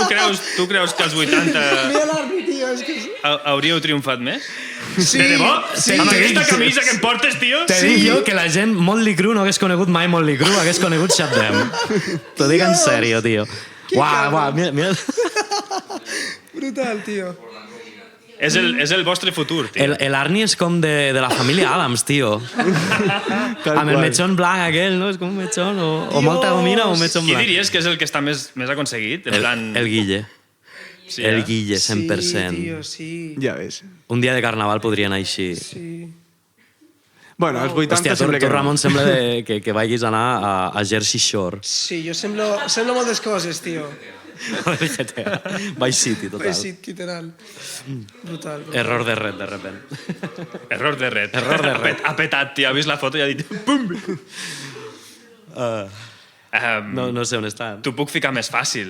creus que els 80 Mira l'Arni, tio, és que... hauríeu triomfat més? Sí, De debò? sí. Amb aquesta camisa que em portes, tio? Te dic jo que la gent Motley Crue no hagués conegut mai Motley Crue, hagués conegut Shut Them. T'ho dic en sèrio, tio. Uau, mira... Brutal, tio. És el vostre futur, tio. L'Arni és com de la família Adams, tio. Amb el metxón blanc aquell, no? És com un metxón o molta gomina o un metxón Qui blanc. diries que és el que està més aconseguit? En plan... El Guille. Sí, El Guille, 100%. Sí, tio, sí. Ja ves. Un dia de carnaval podria anar així. Sí. Bueno, als 80 Hòstia, sembla tu, que no. Ramon, sembla que vagis a anar a Jersey Shore. Sí, jo semblo moltes coses, tio. GTA. Vice City, total. Sí, literal. Brutal. Error de red, de repent. Error de red. Error de red. Ha petat, tio. Ha vist la foto i ha dit... Pum! No sé on està. T'ho puc ficar més fàcil.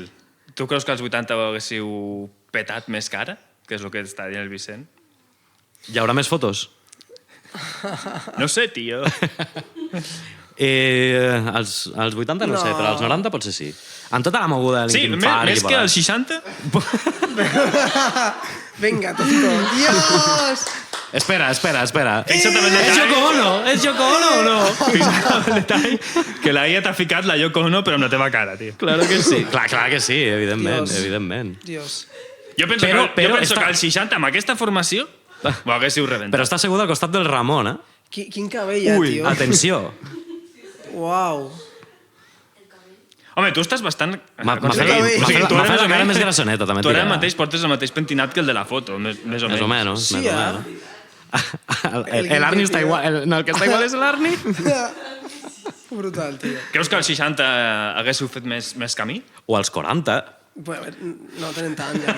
Tu creus que als 80 ho haguéssiu petat més cara? Que és el que està dient el Vicent. Hi haurà més fotos? No sé, tio. Als 80 no sé, però als 90 potser sí. Amb tota la moguda de Sí, Linkin Park... més que als 60? Venga, tonto. Dios! Espera. Fixa't en el És detall. Yoko Ono? És Yoko Ono o no? Fixa't en el detall que la IA t'ha ficat la Yoko Ono però amb la teva cara, tio. Claro que sí. Clar que sí, evidentment, Dios. evidentment. Dios. Jo penso, Però que està- als 60, amb aquesta formació, ho haguéssiu rebentat. Però està assegut al costat del Ramon, eh? Quin cabell, tio. Atenció. Uau. Home, tu estàs bastant... M'ha fet O sigui, tu la ara cara més grassoneta, també. Tu ara mateix portes el mateix pentinat que el de la foto, més o Més o menys. menys. Sí, més o eh? menys. L'Arni està igual. No, el que està igual és l'Arni. Brutal, tio. Creus que als 60 haguéssiu fet més camí? O als 40. Bueno, no tenen tant, ja,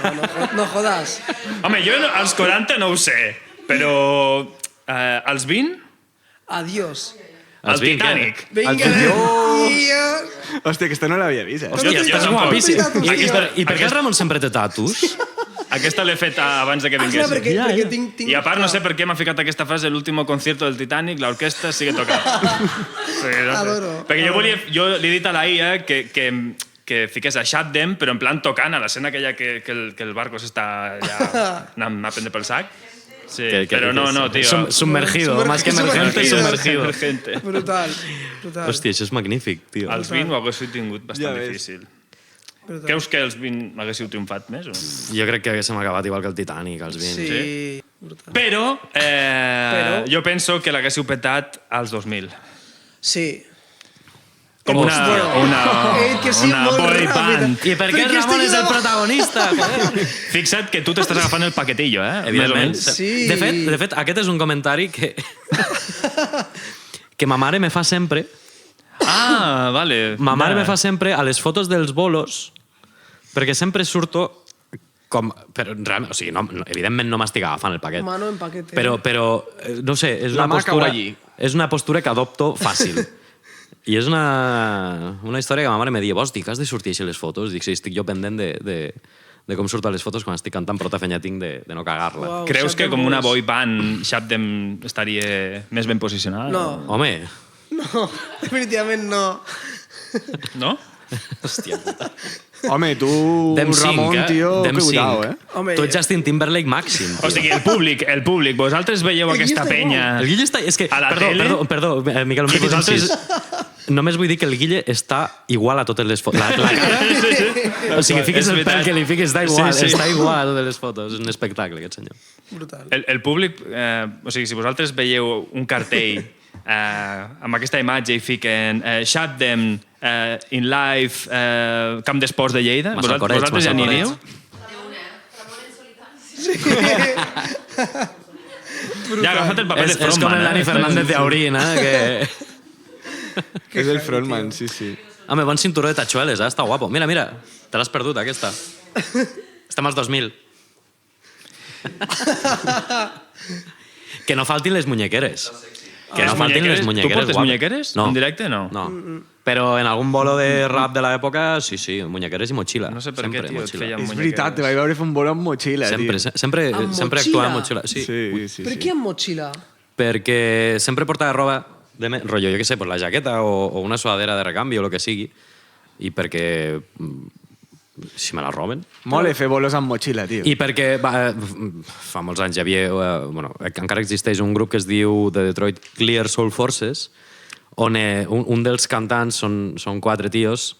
no jodas. Home, jo als 40 no ho sé, però als 20, Adiós. al Titanic. Vinga, Dios. Hòstia, aquesta no l'havia vist, eh? Hòstia, Jo estàs tampoc. guapíssim. Aquesta- I per què el Ramon sempre té tatus? Aquesta l'he fet abans de que Clar, vinguessin. perquè tinc... I a part no sé per què m'ha ficat aquesta frase l'último concierto del Titanic, la orquesta sigue tocant. Sí, no sé. Adoro. Perquè jo li he dit a la IA que fiqués a Shut Them, però en plan tocant a l'escena aquella que el barco s'està ja anant a prendre pel sac. Sí, però no, tio. Submergido, más que emergente, Sumergido. sumergido. Brutal. Hòstia, això és magnífic, tio. Als 20 ho haguéssiu tingut bastant Ja ves. difícil. Brutal. Creus que els 20 haguéssiu triomfat més? O? Jo crec que haguéssim acabat igual que el Titanic, als 20. Sí. Brutal. Però, Però- jo penso que l'haguéssiu petat als 2000. Sí. Com que sí, una molt boy ràpid. band. I per què Perquè Ramon estic és el jo- protagonista? Joder. Fixa't que tu t'estàs agafant el paquetillo, Més o Evidentment. menys. Sí. De fet, aquest és un comentari que... que ma mare me fa sempre. Ah, vale. Ma mare me fa sempre a les fotos dels bolos, perquè sempre surto com... Però, realment, o sigui, evidentment no m'estic agafant el paquet. Mano en paquete. Però no sé, és La una mà cau postura... allí. És una postura que adopto fàcil. I és una història que ma mare me dia, hosti, que has de sortir així a les fotos? Dic, sí, estic jo pendent de com surto a les fotos quan estic cantant, però t'afenya tinc de no cagar-la. Uau. Creus que com una Shabdem boy band Shabdem estaria més ben posicionada? No. Home, No, definitivament no. No? hòstia puta. Home, tu, Dem Ramon, 5, tio, Dem cuidao, 5. Home, Tu ets Justin Timberlake màxim. Tio. O sigui, el públic, vosaltres veieu aquesta està penya... El Guille està... És que, A la tele? perdó, Miquel, un I petit vosaltres- incís. Només vull dir que el Guille està igual a totes les fotos. La cara... o sigui, fiques És el veritat. pèl que li fiques, està igual, Sí, sí. està igual a totes les fotos. És un espectacle, aquest senyor. brutal. El públic, o sigui, si vosaltres veieu un cartell amb aquesta imatge i fiquen Shabdem in live Camp d'Esports de Lleida, Massa corets, vosaltres ja massa aniríeu? Ja ha agafat el paper de És com frontman. el Dani Fernández de Aurín, que... És el frontman, sí, sí. Home, bon cinturó de tachueles, està guapo. Mira, te l'has perdut, aquesta. Estem als 2000. Que no faltin les muñequeres. Que no faltin les muñequeres. Tu portes guapes. muñequeres? No. En directe, no? No. Però en algun bolo de rap de l'època, sí, muñequeres i motxilla. No sé per què, Sempre tio, et motxilla. feien És muñequeres. veritat, te vaig veure fer un bolo amb motxilla, Sempre, tio. sempre, Amb sempre motxilla? actuar amb motxilla. Sí. Sí, sí, Per sí. què amb motxilla? Perquè sempre portava roba rotllo, jo què sé, pues la jaqueta o una suadera de recanvi o el que sigui, i perquè si me la roben. Mole fer bolos amb motxilla, tio. I perquè fa molts anys hi havia, encara existeix un grup que es diu The Detroit Clear Soul Forces, on un dels cantants són 4 tios,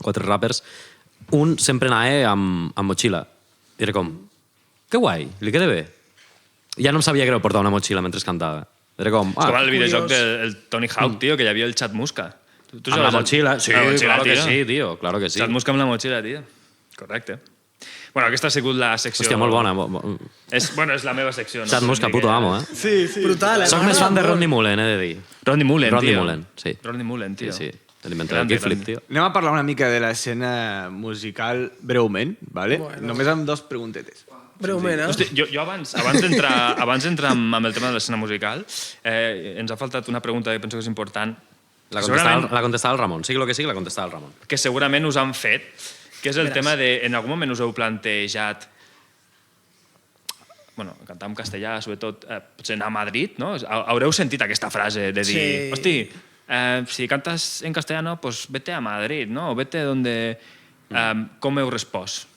4 rappers, un sempre anava amb motxilla. I era com, que guai, li queda bé. Ja no em sabia greu portar una motxilla mentre cantava. Era com, És com el videojoc curiós. del Tony Hawk, tio, que hi havia el Chat Musca. Tu amb la motxilla. Sí, amb la motxilla, claro que tio. sí, tio, claro que sí. Chat Musca amb la motxilla, tio. Correcte. Bueno, aquesta ha sigut la secció... Hòstia, molt bona. És la meva secció. Chat Musca, puto amo, eh? Sí, sí. Brutal, Soc més fan de Rodney Mullen, he de dir. Rodney Mullen, Rodney tio. Mullen, sí. Rodney Mullen, tio. Sí, te l'inventaré el kickflip, tio. Anem a parlar una mica de l'escena musical breument, vale? Bueno. Només amb 2 preguntetes. Breument, Hosti, jo abans d'entrar amb el tema de l'escena musical, ens ha faltat una pregunta que penso que és important, La Segurament- contestava el Ramon. Sigui el que sigui, la contestava el Ramon. que segurament us han fet, que és el tema de... En algun moment us heu plantejat bueno, cantar en castellà, sobretot, potser anar a Madrid, no? Haureu sentit aquesta frase de dir, Sí. hosti, si cantas en castellano, pues vete a Madrid, no? O vete donde... Com heu respost?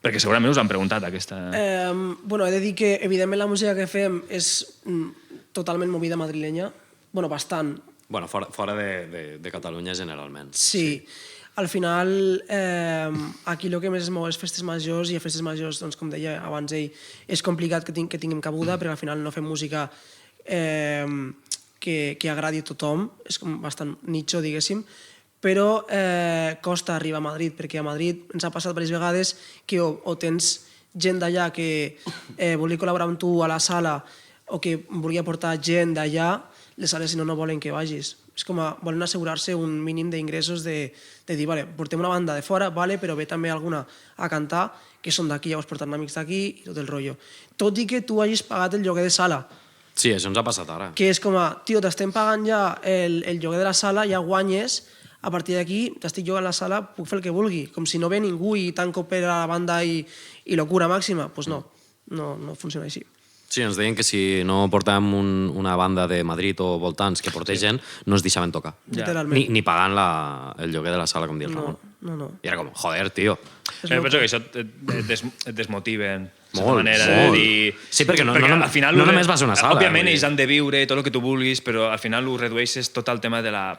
Perquè segurament us han preguntat aquesta... Bueno, he de dir que, evidentment, la música que fem és totalment movida madrilenya. Bueno, bastant. Bueno, fora de Catalunya generalment. Sí. Al final, aquí el que més es mou és festes majors, i a festes majors, doncs, com deia abans ell, és complicat que tinguem cabuda, perquè al final no fem música que agradi a tothom, és com bastant nicho, diguéssim, però costa arribar a Madrid, perquè a Madrid ens ha passat diverses vegades que o tens gent d'allà que vulgui col·laborar amb tu a la sala o que vulgui aportar gent d'allà, les sales si no volen que vagis. És com volen assegurar-se un mínim d'ingressos de dir, vale, portem una banda de fora, vale, però ve també alguna a cantar, que són d'aquí, llavors portant amics d'aquí i tot el rotllo. Tot i que tu hagis pagat el lloguer de sala, Sí, això ens ha passat ara. que és com tio, t'estem pagant ja el lloguer de la sala, ja guanyes, a partir d'aquí t'estic jugant a la sala, puc fer el que vulgui. Com si no ve ningú i tanco per a la banda i locura màxima. Doncs no funciona així. Sí, ens deien que si no portàvem una banda de Madrid o voltants que portés gent, no ens deixaven tocar. Literalment. Ni pagant el lloguer de la sala, com diu el Ramon. No. I era com, joder, tio. Penso que això et desmotiven. Molt, manera molt. de dir... Sí, perquè no al final no només vas a una sala, Òbviament, vull dir. ells han de viure tot el que tu vulguis, però al final ho redueixes tot el tema de la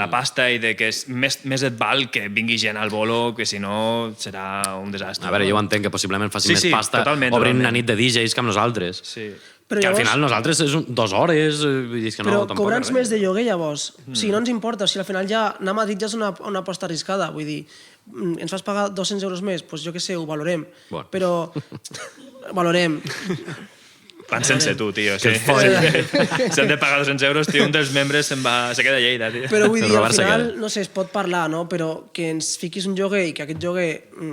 pasta i de que més et val que vingui gent al bolo, que si no serà un desastre. A veure, jo ho entenc que possiblement faci Sí, més sí, pasta totalment, obrint totalment. una nit de DJs que amb nosaltres. Sí. Però Que al llavors- final nosaltres és 2 hores, i és que Però no, tampoc cobra'ns és res. més de lloguer, llavors. O sigui, no ens importa. O sigui, al final ja anar a Madrid ja és una aposta arriscada. Vull dir, ens fas pagar 200 euros més? Doncs jo què sé, ho valorem. Bueno. Però valorem. Van sense tu, tio. Sí. Que et folli. Si han de pagar 200 euros, tio, un dels membres se queda a Lleida, tio. Però vull dir, al Robert se final, queda. no sé, es pot parlar, no? Però que ens fiquis un lloguer i que aquest lloguer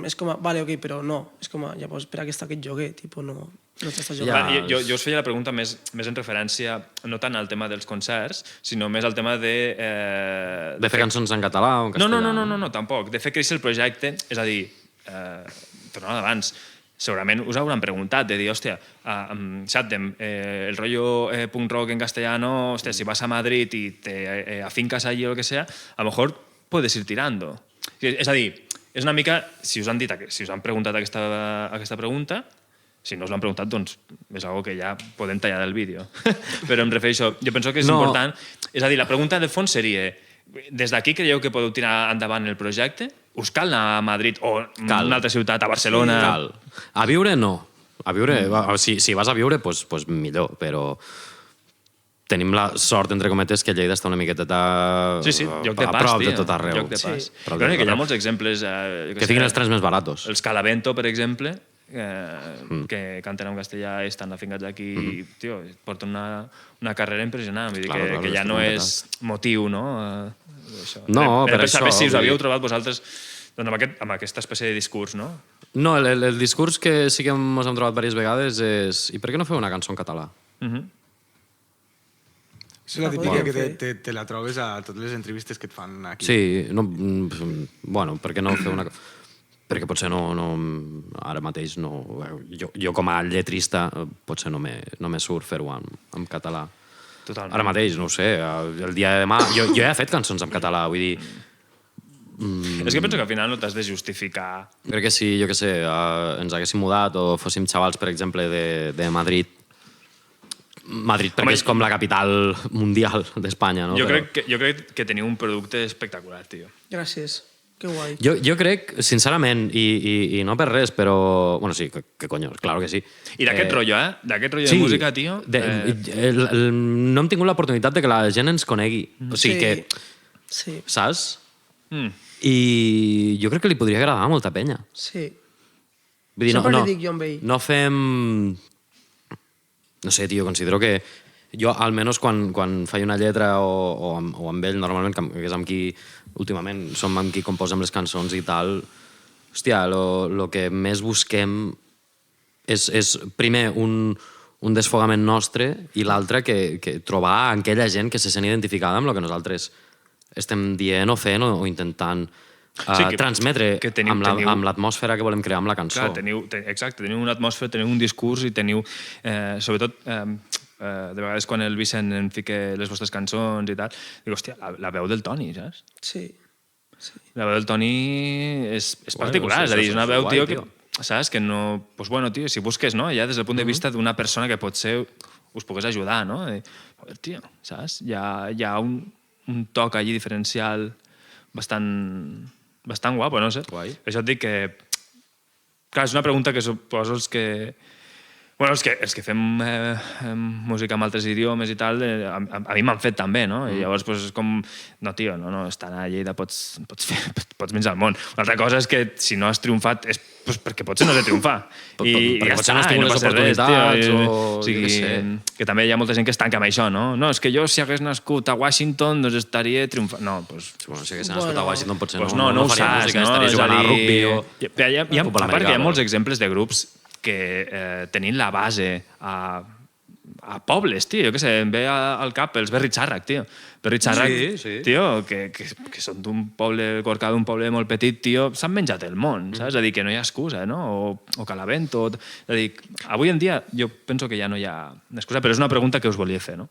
és com a, vale, ok, però no. És com a, llavors, per a què està aquest lloguer? Tipo, no t'estàs Ja. jugant. Clar, jo us feia la pregunta més en referència no tant al tema dels concerts, sinó més al tema de... De fer cançons en català o en No, castellà. no, tampoc. De fer créixer el projecte, és a dir, tornant abans, segurament us hauran preguntat, de dir, hòstia, Chatham, el rollo punk rock en castellano, hòstia, si vas a Madrid y te afincas allí o lo que sea, a lo mejor puedes ir tirando. És a dir, és una mica, si us han preguntat aquesta pregunta, si no us l'han preguntat, doncs és algo que ja podem tallar del vídeo. Però em refereixo, jo penso que és important. És a dir, la pregunta de fons seria, des d'aquí creieu que podeu tirar endavant el projecte? Us cal anar a Madrid o a una altra ciutat, a Barcelona? Cal. A viure, no. A viure, si vas a viure, doncs millor, però tenim la sort, entre cometes, que Lleida està una miqueta Sí, lloc de a pas, prop tio. de tot arreu. Lloc de pas. Sí. Però que hi ha molts exemples... Que tinguin els trens més baratos. Els Calavento, per exemple, que canten en castellà i estan afincats aquí, i, tio, porten una carrera impressionant. Vull dir Claro, que ja estic no molt és motiu, no? Això. No, per això, saber si us vull havíeu dir- trobat vosaltres doncs, amb aquesta espècie de discurs, no? No, el discurs que sí que ens hem trobat diverses vegades és i per què no feu una cançó en català? És la La típica podríem que fer. te la trobes a totes les entrevistes que et fan aquí. Sí, no, bueno, per què no fer una... Perquè potser no ara mateix no... Jo com a lletrista potser no me surt fer-ho en català. Totalment. Ara mateix, no ho sé, el dia de demà... Jo ja he fet cançons en català, vull dir... És que penso que al final no t'has de justificar. Crec que si, jo què sé, ens haguéssim mudat o fóssim xavals, per exemple, de Madrid, perquè Home, és com la capital mundial d'Espanya, no? Jo Però crec que teniu un producte espectacular, tio. Gràcies. Que guai. jo crec, sincerament, i no per res, però... Bueno, sí, que coño, claro que sí. I d'aquest rotllo, D'aquest rotllo de música, tio... No hem tingut l'oportunitat de que la gent ens conegui. O sigui que, Sí, saps? Mm. I jo crec que li podria agradar a molta penya. sí. Vull dir, Sempre li dic jo amb ell. No fem... No sé, tio, considero que jo, almenys quan faig una lletra o amb ell, normalment, que és amb qui últimament som amb qui composem les cançons i tal, hòstia, lo que més busquem és primer un desfogament nostre i l'altre que trobar aquella gent que se sent identificada amb el que nosaltres estem dient o fent o intentant transmetre que teniu- amb l'atmosfera que volem crear amb la cançó. Clar, teniu una atmosfera, teniu un discurs i teniu, sobretot, de vegades quan el Vicent em fica les vostres cançons i tal, dic, hòstia, la veu del Toni, saps? Sí. La veu del Toni és particular, és a dir, és una veu, guai, tio, tio. que, saps? Que no... Pues bueno, tio, si busques, no? Ja des del punt de vista d'una persona que potser us pogués ajudar, no? I, joder, tio, saps? Hi ha un toc allí diferencial bastant guapo, no sé. Guai. Per això et dic que... Clar, és una pregunta que suposo els que fem música en altres idiomes i tal, a mi m'han fet també, no? I llavors, pues, és com... No, tio, no, estant a Lleida pots menjar el món. Una altra cosa és que si no has triomfat és pues, perquè potser no has de triomfar. Perquè ja potser està, no has tingut les passa res, oportunitats tio. o jo què sé. Que també hi ha molta gent que es tanca amb això, no? No, és que jo si hagués nascut a Washington doncs estaria triomfant. No, doncs... Bueno, si hagués nascut a Washington potser Pues no ho faria saps, música, no? estaria És jugant a dir, rugby o... a futbol part que hi ha americà, molts però- exemples de grups que tenint la base a pobles, tio, jo què sé, em ve al cap els Berri Xàrrac, tio. Berri Xàrrac, Sí. tio, que són d'un poble, Corcà, d'un poble molt petit, tio, s'han menjat el món, saps? És a dir, que no hi ha excusa, no? O Calavento. És a dir, avui en dia jo penso que ja no hi ha excusa, però és una pregunta que us volia fer, no?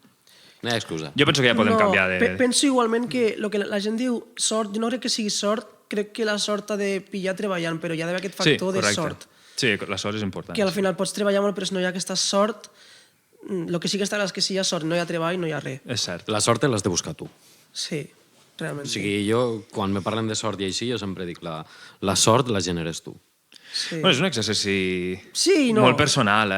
No hi ha excusa. Jo penso que ja podem canviar de... Penso igualment que el que la gent diu sort, jo no crec que sigui sort, crec que la sort ha de pillar treballant, però hi ha d'haver aquest factor de sort. Sí, la sort és important. Que al final pots treballar molt, però si no hi ha aquesta sort, el que sí que està clar és que si hi ha sort, no hi ha treball, no hi ha res. És cert. La sort te l'has de buscar tu. Sí, realment. O sigui, jo, quan me parlen de sort i així, jo sempre dic, la sort la generes tu. Sí. Bueno, és un exercici Sí, no. molt personal,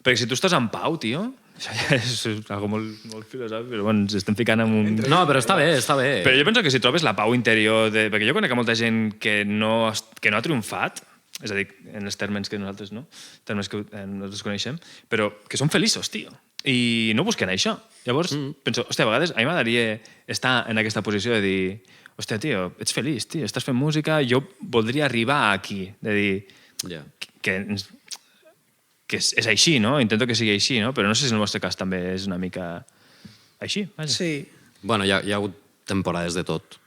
Perquè si tu estàs en pau, tio, això ja és algo molt filosòfic, però bueno, ens estem ficant en un... No, però està bé, està bé. Però jo penso que si trobes la pau interior... Perquè jo conec molta gent que no ha triomfat, és a dir, en els termes que nosaltres, no? Termes que nosaltres coneixem, però que són feliços, tio. I no busquen això. Llavors, penso, hòstia, a vegades a mi m'agradaria estar en aquesta posició de dir, hòstia, tio, ets feliç, tio, estàs fent música, jo voldria arribar aquí, de dir que és així, no? Intento que sigui així, no? Però no sé si en el vostre cas també és una mica així. Vaja. Sí. Bueno, hi ha hagut temporades de tot.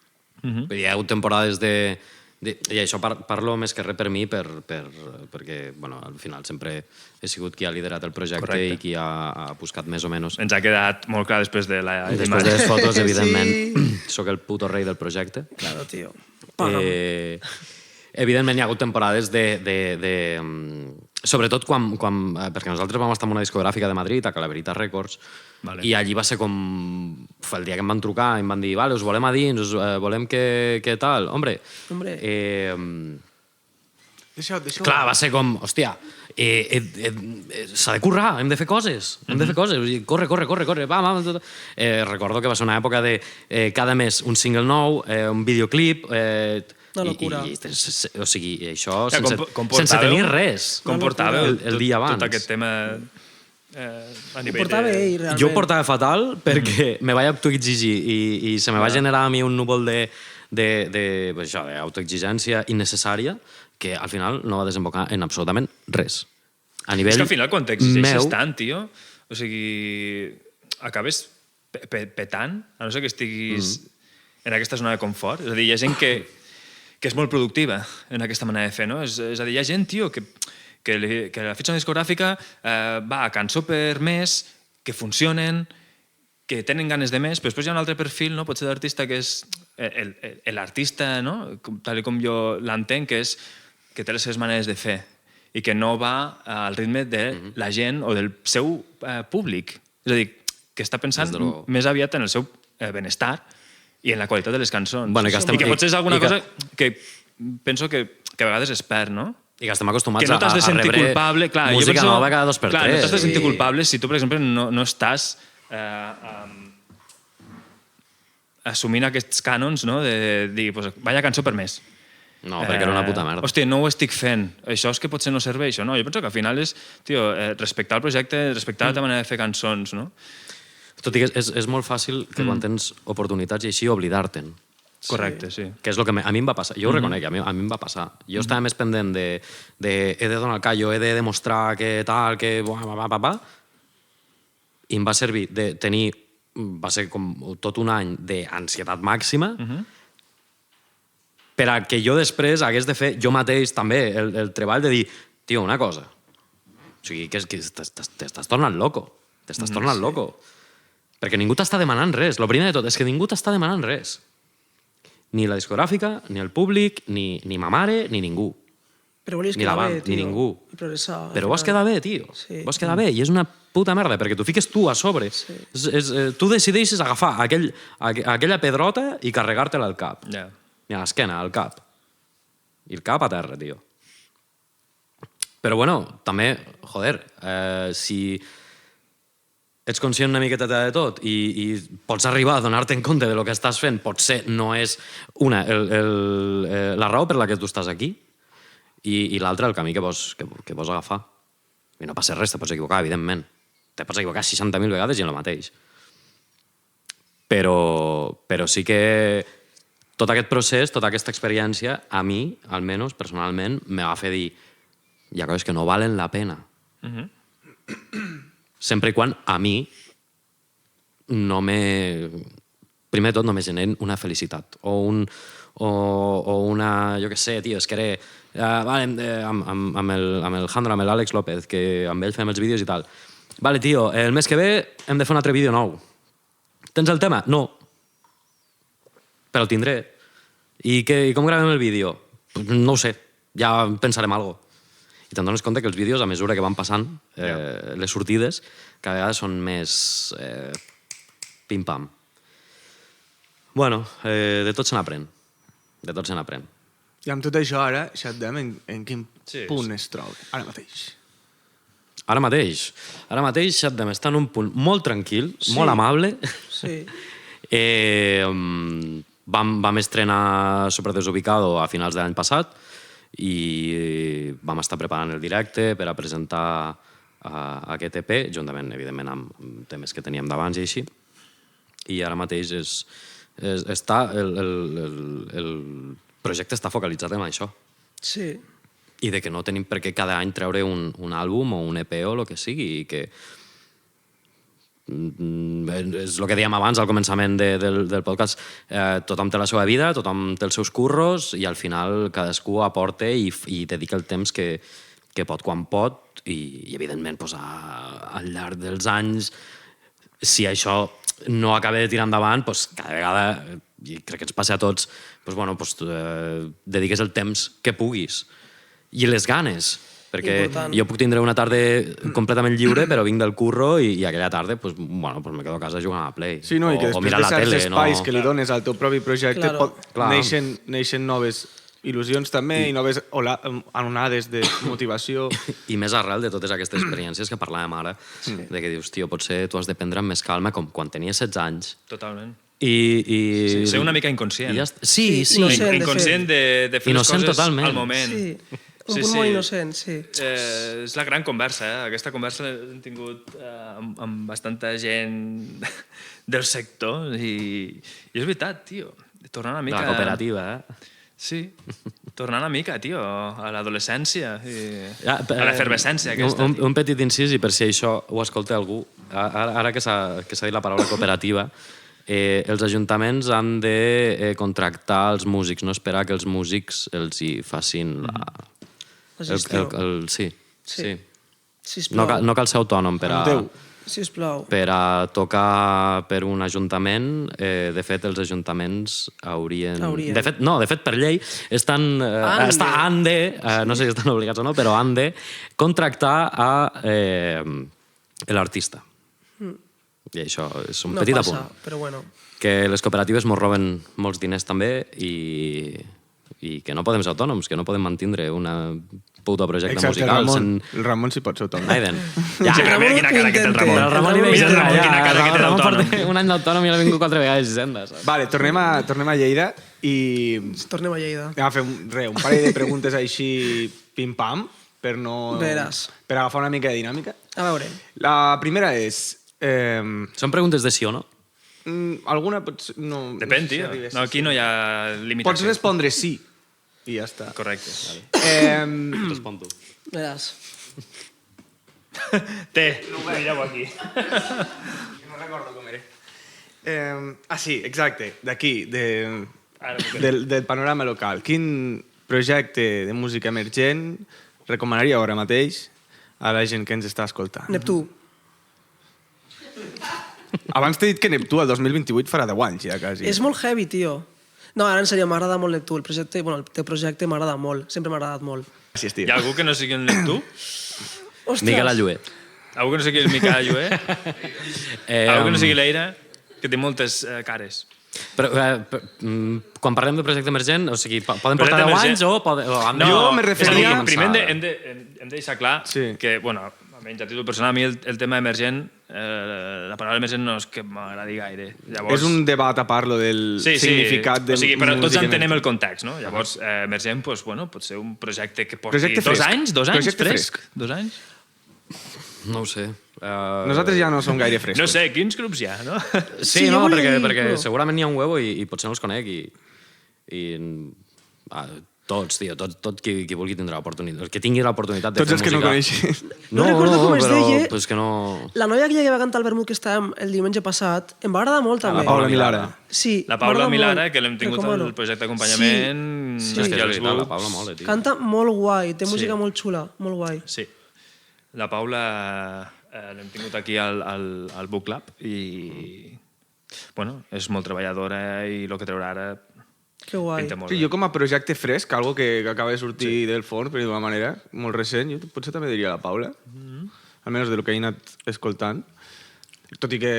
Hi ha hagut temporades i això parlo més que res per mi perquè bueno, al final sempre he sigut qui ha liderat el projecte. Correcte. I qui ha buscat més o menys. Ens ha quedat molt clar després de després de les fotos, evidentment. Sí. Soc el puto rei del projecte. Claro, tio. Evidentment hi ha hagut temporades sobretot perquè nosaltres vam estar en una discogràfica de Madrid, a Calaverita Records, vale. I allí va ser com... el dia que em van trucar i em van dir, vale, us volem a dins, us volem que tal... Hombre. Deixa. Clar, va ser com, hòstia, s'ha de currar, hem de fer coses, corre, va. Recordo que va ser una època de cada mes un single nou, un videoclip... Una locura. O sigui, això sense tenir res. Com portàveu el dia abans. Tot aquest tema a nivell de... Jo ho portava fatal perquè me vaig autoexigir i se me va generar a mi un núvol d'autoexigència innecessària que al final no va desembocar en absolutament res. A nivell és que al final quan t'exigeixes tant, tio, o sigui, acabes petant, a no ser que estiguis en aquesta zona de confort. És a dir, hi ha gent que és molt productiva en aquesta manera de fer, no? És a dir, hi ha gent, tio, que la fitxa discogràfica va a cançó per mes, que funcionen, que tenen ganes de més, però després hi ha un altre perfil, no? Potser d'artista que és l'artista, no? Tal com jo l'entenc, que és que té les seves maneres de fer i que no va al ritme de la gent o del seu públic. És a dir, que està pensant més aviat en el seu benestar i en la qualitat de les cançons. Bueno, I que potser és alguna cosa que penso que a vegades es perd, no? I que estem acostumats que no t'has de sentir culpable. Clar, música nova cada 2 per 3. Clar, no t'has de sentir culpable si tu, per exemple, no estàs assumint aquests cànons, no? De dir, pues, vaya cançó per mes. No, perquè era una puta merda. Hòstia, no ho estic fent. Això és que potser no serveix, no? Jo penso que al final és, tio, respectar el projecte, respectar la teva manera de fer cançons, no? Tot i que és molt fàcil que quan tens oportunitats i així oblidar-te'n. Correcte, sí. Que és el que a mi em va passar. Jo ho reconec, a mi em va passar. Jo estava més pendent de he de donar el callo, he de demostrar que tal, que... I em va servir de tenir... Va ser com tot un any d'ansietat màxima per a que jo després hagués de fer jo mateix també el treball de dir, tio, una cosa. O sigui, que t'estàs tornant loco. T'estàs tornant loco. Perquè ningú t'està demanant res. El primer de tot és que ningú t'està demanant res. Ni la discogràfica, ni el públic, ni ma mare, ni ningú. Però volies quedar bé, tio. Ni ningú. Progressar. Però vols quedar bé, tio. Sí. Vols quedar bé. I és una puta merda, perquè tu fiques tu a sobre. Sí. Tu decideixes agafar aquella pedrota i carregar-te-la al cap. Yeah. Ni a l'esquena, al cap. I el cap a terra, tio. Però bueno, també, joder, si ets conscient una miqueta de tot i pots arribar a donar-te en compte de lo que estàs fent, potser no és la raó per la que tu estàs aquí i l'altra el camí que vols agafar. I no passa res, te pots equivocar, evidentment. Te pots equivocar 60.000 vegades i en el mateix. Però sí que tot aquest procés, tota aquesta experiència, a mi, almenys, personalment, me va fer dir hi ha coses que no valen la pena. Sempre i quan a mi no me... Primer de tot no me generen una felicitat o una... Jo què sé, tio, és que amb el Jandro, amb l'Àlex López, que amb ell fem els vídeos i tal. Vale, tio, el mes que ve hem de fer un altre vídeo nou. Tens el tema? No. Però el tindré. I com gravem el vídeo? No ho sé, ja pensarem alguna cosa. I te'n dones compte que els vídeos, a mesura que van passant les sortides, cada vegada són més pim-pam. Bueno, de tot se n'aprèn. De tot se n'aprèn. I amb tot això ara, Shaddam, en quin punt es troba ara mateix? Ara mateix Shaddam està en un punt molt tranquil, molt amable. Sí. Vam estrenar Super Desubicado a finals de l'any passat i vam estar preparant el directe per a presentar aquest EP, juntament, evidentment, amb temes que teníem d'abans i així. I ara mateix el projecte està focalitzat en això. Sí. I de que no tenim per què cada any treure un àlbum o un EP o el que sigui, i que és el que dèiem abans al començament del podcast, tothom té la seva vida, tothom té els seus curros i al final cadascú aporta i dedica el temps que pot quan pot i evidentment al llarg dels anys, si això no acaba de tirar endavant, cada vegada, i crec que ens passa a tots, dediques el temps que puguis i les ganes, perquè jo puc tindre una tarda completament lliure, però vinc del curro i aquella tarda me quedo a casa jugant a la Play. Sí, no, i que després de certs espais que li dones al teu propi projecte neixen noves il·lusions també i noves onades de motivació. I més arrel de totes aquestes experiències que parlàvem ara, de que dius, tio, potser tu has de prendre amb més calma, com quan tenies 16 anys. Totalment. I ser una mica inconscient. Sí. Inconscient de fer les coses al moment. Sí. Un punt molt innocent, sí. És la gran conversa, Aquesta conversa l'hem tingut amb bastanta gent del sector i és veritat, tio. Tornar una mica... La cooperativa, Sí, tornar una mica, tio, a l'adolescència a l'efervescència aquesta. Un petit incís, i per si això ho escolta algú, ara que s'ha dit la paraula cooperativa, els ajuntaments han de contractar els músics, no esperar que els músics els hi facin la gestió. Sí. Sisplau. No cal ser autònom per a tocar per un ajuntament. De fet, els ajuntaments haurien... De fet, per llei, han de, no sé si estan obligats o no, però han de contractar l'artista. I això és un petit apunt. No passa, però bueno. Que les cooperatives mos roben molts diners també i que no podem ser autònoms, que no podem mantindre una puta projecte musical. El Ramon sí pot ser autònom. Aiden. Ja, però mira quina cara que té el Ramon. El Ramon quina cara que té l'autònom. Un any d'autònom i l'ha vingut 4 vegades a Hisenda. Vale, tornem a Lleida i... Tornem a Lleida. Anem a fer un parell de preguntes així pim-pam per agafar una mica de dinàmica. A veure. La primera és... Són preguntes de sí o no? Alguna pots... No, depèn, tio. No, aquí no hi ha limitació. Pots respondre sí i ja està. Correcte. Respon tu. Veràs. Mireu aquí. No recordo com era. Sí, exacte. D'aquí, del panorama local. Quin projecte de música emergent recomanaria ara mateix a la gent que ens està escoltant? Neptú. Abans t'he dit que Neptú el 2028 farà 10 anys ja, quasi. És molt heavy, tio. No, ara en sèrio, m'agrada molt Neptú. El teu projecte m'agrada molt. Sempre m'ha agradat molt. Gràcies, tio. Hi ha algú que no sigui el Neptú? Ostres! Miquel Allué. Algú que no sigui el Miquel Allué? Algú que no sigui l'Eira? Que té moltes cares. Però, quan parlem de projecte emergent, o sigui, poden portar 10 anys o han de... Jo me referia... Primer hem de deixar clar que, bueno, almenys a títol personal, a mi el tema emergent, la paraula emergent no és que m'agradi gaire. És un debat a part, lo del significat de música. O sigui, però tots entenem el context, no? Llavors, emergent, bueno, pot ser un projecte que porti 2 anys, 2 anys, fresc. 2 anys? No ho sé. Nosaltres ja no som gaire frescos. No sé, quins grups hi ha, no? Sí, no, perquè segurament n'hi ha un huevo i potser no els conec tots, tio, tot qui vulgui tindre l'oportunitat. El que tingui l'oportunitat de fer música. Tots els que no coneixes. No recordo com es deia. Però és que no... La noia aquella que va cantar al vermut que estàvem el diumenge passat, em va agradar molt també. La Paula Milara. Sí, la Paula Milara, que l'hem tingut al projecte d'acompanyament. Sí, és que és veritat, la Paula mola, tio. Canta molt guai, té música molt xula, molt guai. Sí. La Paula l'hem tingut aquí al Book Club i... Bueno, és molt treballadora i el que traurà ara... Que guai. Sí, jo com a projecte fresc, algo que acaba de sortir del forn, per dir-ho d'una manera, molt recent, jo potser també diria la Paula, almenys del que he anat escoltant. Tot i que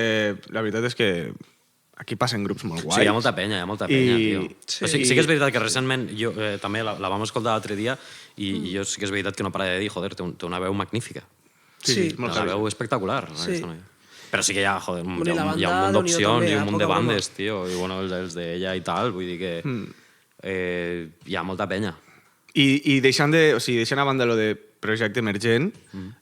la veritat és que aquí passen grups molt guais. Sí, hi ha molta penya, tio. Sí. O sigui, sí que és veritat que recentment, jo també la vam escoltar l'altre dia i jo sí que és veritat que no para de dir, joder, té una veu magnífica. Sí. molt La heavy. veu espectacular. Sí. Aquesta noia. Però sí que hi ha, joder, Bueno, i hi la ha un banda, munt Déu-n'hi-do d'opcions també, i un munt de poca broma. bandes, tio. I bueno, els d'ella i tal, vull dir que hi ha molta penya. I deixant a banda lo de projecte emergent,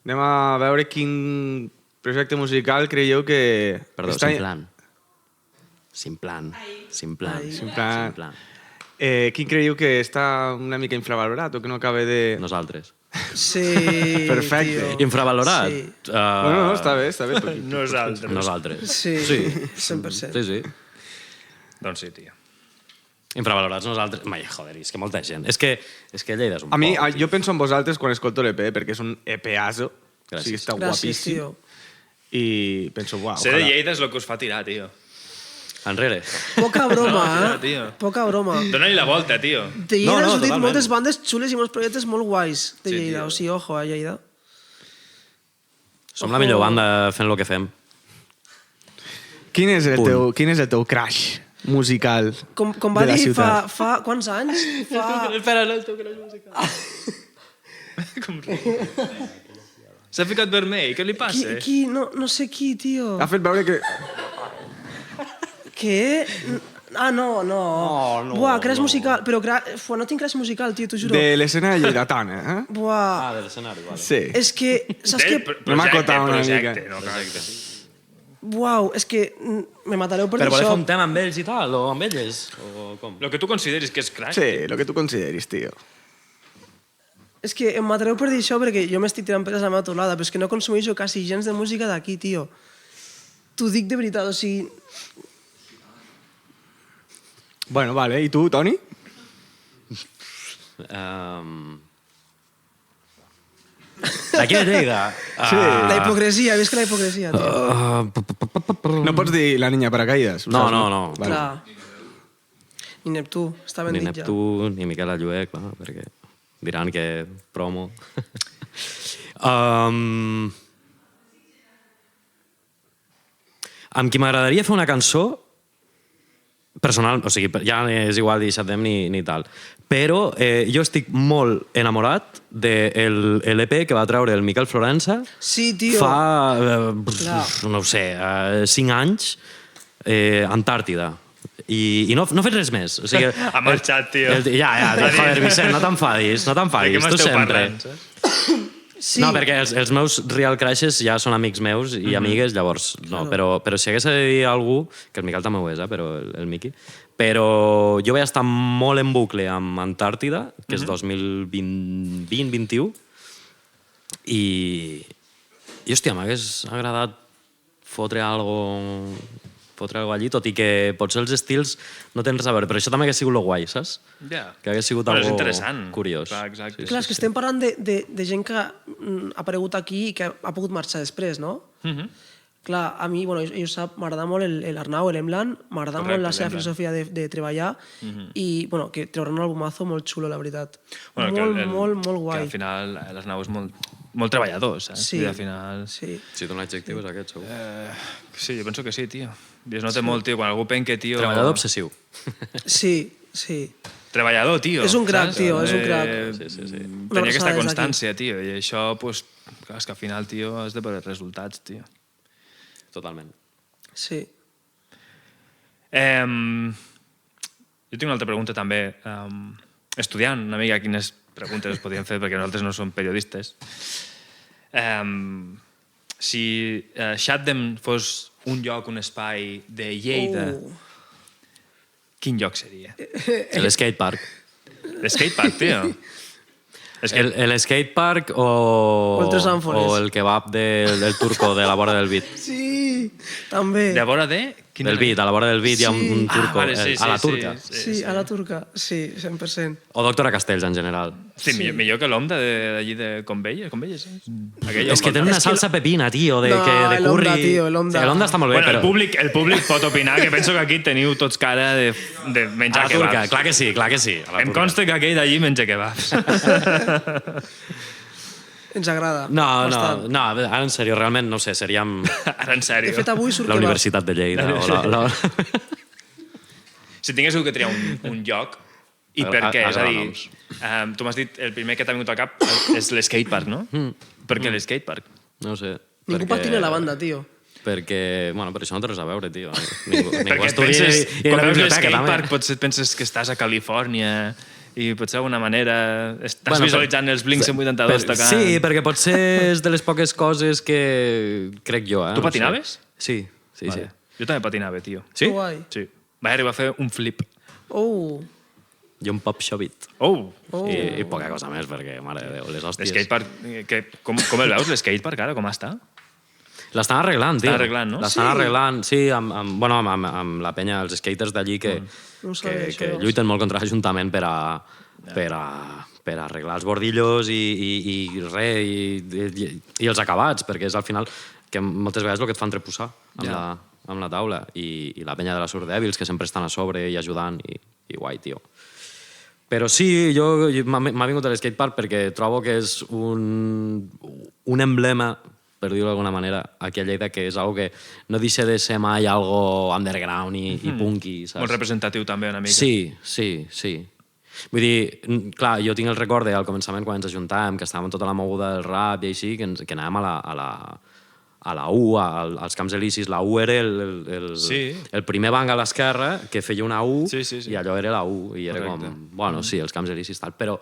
anem a veure quin projecte musical creieu que... Perdó, està- Simplan. quin creieu que està una mica infravalorat o que no acaba de... Nosaltres. Sí, Perfecte. tio. Infravalorat? Sí. Bueno, no, està bé. Nosaltres. Nosaltres. Sí, Sí. 100%. Sí, sí. Doncs sí, tio. Infravalorats nosaltres... Mai, joder, és que molta gent. És que Lleida és un A mi, poble, tio. jo penso en vosaltres quan escolto l'EP, perquè és un EPazo. O sigui, està Gràcies, guapíssim. tio. I penso, uau, Ser de Lleida és el que us fa tirar, tio. Enrere. Poca broma, No, tio. Poca broma. Dóna-li la volta, tio. De Lleida No, no, han sortit totalment. moltes bandes xules i molts projectes molt guais de Sí, Lleida. tio. O sigui, ojo, a Lleida. Som la millor banda fent el que fem. Quin és el Punt. teu crash musical Com va de la dir ciutat? fa quants anys? Espera, no, el teu crash musical. Com riu. S'ha ficat vermell, què li passa? No sé qui, tio. Ha fet veure que... Què? Ah, no. Buah, crash musical. Però no tinc crash musical, tio, t'ho juro. De l'escena lleidatana, eh? Buah, de l'escenari, vale. Sí. és que... Saps què? No m'ha acotat una projecte, mica. no, projecte. Buau, és que me matareu per Però dir voler això. fer un tema amb ells i tal, o amb elles? O com? Lo que tu consideris que és crash. Sí, el que tu consideris, tio. És que em matareu per dir això perquè jo m'estic tirant pedres a la meva teulada, però és que no consumeixo quasi gens de música d'aquí, tio. T'ho dic de veritat, o sigui... Bueno, vale. I tu, Toni? D'aquí de Lleida? Sí. La hipocresia, visca la hipocresia, tio. No pots dir la niña paracaïdes? ho No, saps, no. Vale. Clar. Ni Neptú, està ben Ni dit Neptú, ni Miquel Allué, clar, perquè diran que promo. Amb qui m'agradaria fer una cançó personal, o sigui, ja és igual dir Xatem ni tal, però jo estic molt enamorat de l'EP que va treure el Miquel Florença ja. Sí, tio. fa, Clar. no ho sé, 5 anys, Antàrtida. I no ha fet res més. O sigui, Ha marxat, tio. Ja, joder, Vicent, no t'enfadis, De què tu m'esteu sempre. parlant, saps? Sí. No, perquè els meus real crushes ja són amics meus i amigues, llavors no. Però si hagués de dir a algú, que el Miquel també ho és, però el Miqui, però jo vaig estar molt en bucle amb Antàrtida, que és 2020-21, i hòstia, m'hagués agradat fotre algo allí, tot i que potser els estils no tenen res a veure, però això també hagués sigut lo guai, saps? Ja. Que hagués sigut Bueno, és algo interessant. curiós. Clar, exacte. Clar, és que estem parlant de gent que ha aparegut aquí i que ha pogut marxar després, no? Clar, a mi, bueno, jo sap, m'agrada molt l'Arnau, l'Emlan, m'agrada molt la seva filosofia de treballar i, bueno, que trauran un albumazo molt xulo, la veritat. Molt guai. Que al final l'Arnau és molt treballador, saps? Sí. I al final... Sí. Si un adjectiu és aquest, segur. Sí, jo penso que sí, tio. I es nota molt, tio, quan algú penca, tio... Treballador obsessiu. Sí. Treballador, tio. És un crac, saps? tio, és un crac. Sí. Tenia aquesta abraçada des d'aquí. constància, tio, i això, pues, clar, és que al final, tio, has de veure resultats, tio. Totalment. Sí. Jo tinc una altra pregunta també. Estudiant una mica quines preguntes es podien fer, perquè nosaltres no som periodistes. Si Xatdem fos un lloc, un espai de Lleida, quin lloc seria? El skatepark. L'escatepark, tio. És que El skatepark o el Tres Ànfores. o el kebab del turco de la vora del Bit. Sí, també. de vora de... Quina Del Bit, a la vora del Bit hi ha un Sí. turco. vale, sí, a la sí, turca. Sí, a la turca, sí, 100%. O Doctora Castells, en general. Sí, millor que l'Onda d'allí de Convelles, eh? Aquell És que té una salsa pepina, tio, de No, curry. l'Onda, tio, l'Onda. Sí, l'Onda està molt bé, Bueno, però... el públic pot opinar, que penso que aquí teniu tots cara de A menjar la turca, kebabs. clar que sí, clar que sí. A la Em turca. consta que aquell d'allí menja kebabs. Ens agrada. No, bastant. ara en sèrio, realment, no ho sé, seríem Ara, en sèrio. De fet, avui surt la kebab. Universitat de Lleida. O Si tinguéssiu que triar un lloc, i per què? És a Agrada dir, noms. tu m'has dit, el primer que t'ha vingut al cap és l'escatepark, no? Per què l'escatepark? No ho sé. Ningú patina a la banda, tio. Perquè, bueno, per això no té res a veure, tio. Ningú Perquè estudia penses, i quan la veus biblioteca, l'skatepark també. potser penses que estàs a Califòrnia i potser d'alguna manera estàs Bueno, visualitzant els Blink 182 tocant. Sí, perquè potser és de les poques coses que crec jo, Tu patinaves? Sí, sí, Vale. sí. Jo també patinava, tio. Sí? Que guai. Sí. Vaig arribar a fer un flip. Oh, I un pop showit. Oh! I poca cosa més, perquè, mare de Déu, les hòsties... L'skatepark, com el veus, l'skatepark ara, com està? L'estan arreglant, tio. L'estan arreglant, no? L'estan arreglant, sí, amb la penya, els skaters d'allí que, No ho sabia, que això. lluiten molt contra l'Ajuntament per arreglar els bordillos i els acabats, perquè és al final que moltes vegades el que et fan trepussar amb la taula. I la penya de la Surdèbils, que sempre estan a sobre i ajudant, i guai, tio. Però sí, m'ha vingut a l'skatepark perquè trobo que és un emblema, per dir-ho d'alguna manera, aquí a Lleida, que és algo que no deixa de ser mai algo underground i punky, saps? Molt representatiu també, una mica. Sí. Vull dir, clar, jo tinc el record al començament, quan ens ajuntàvem, que estàvem tota la moguda del rap i així, que anàvem a la U, als Camps Elisis. La U era el primer banc a l'esquerra que feia una U, Sí. i allò era la U, i era Correcte. com... Bueno, sí, els Camps Elisis, tal, però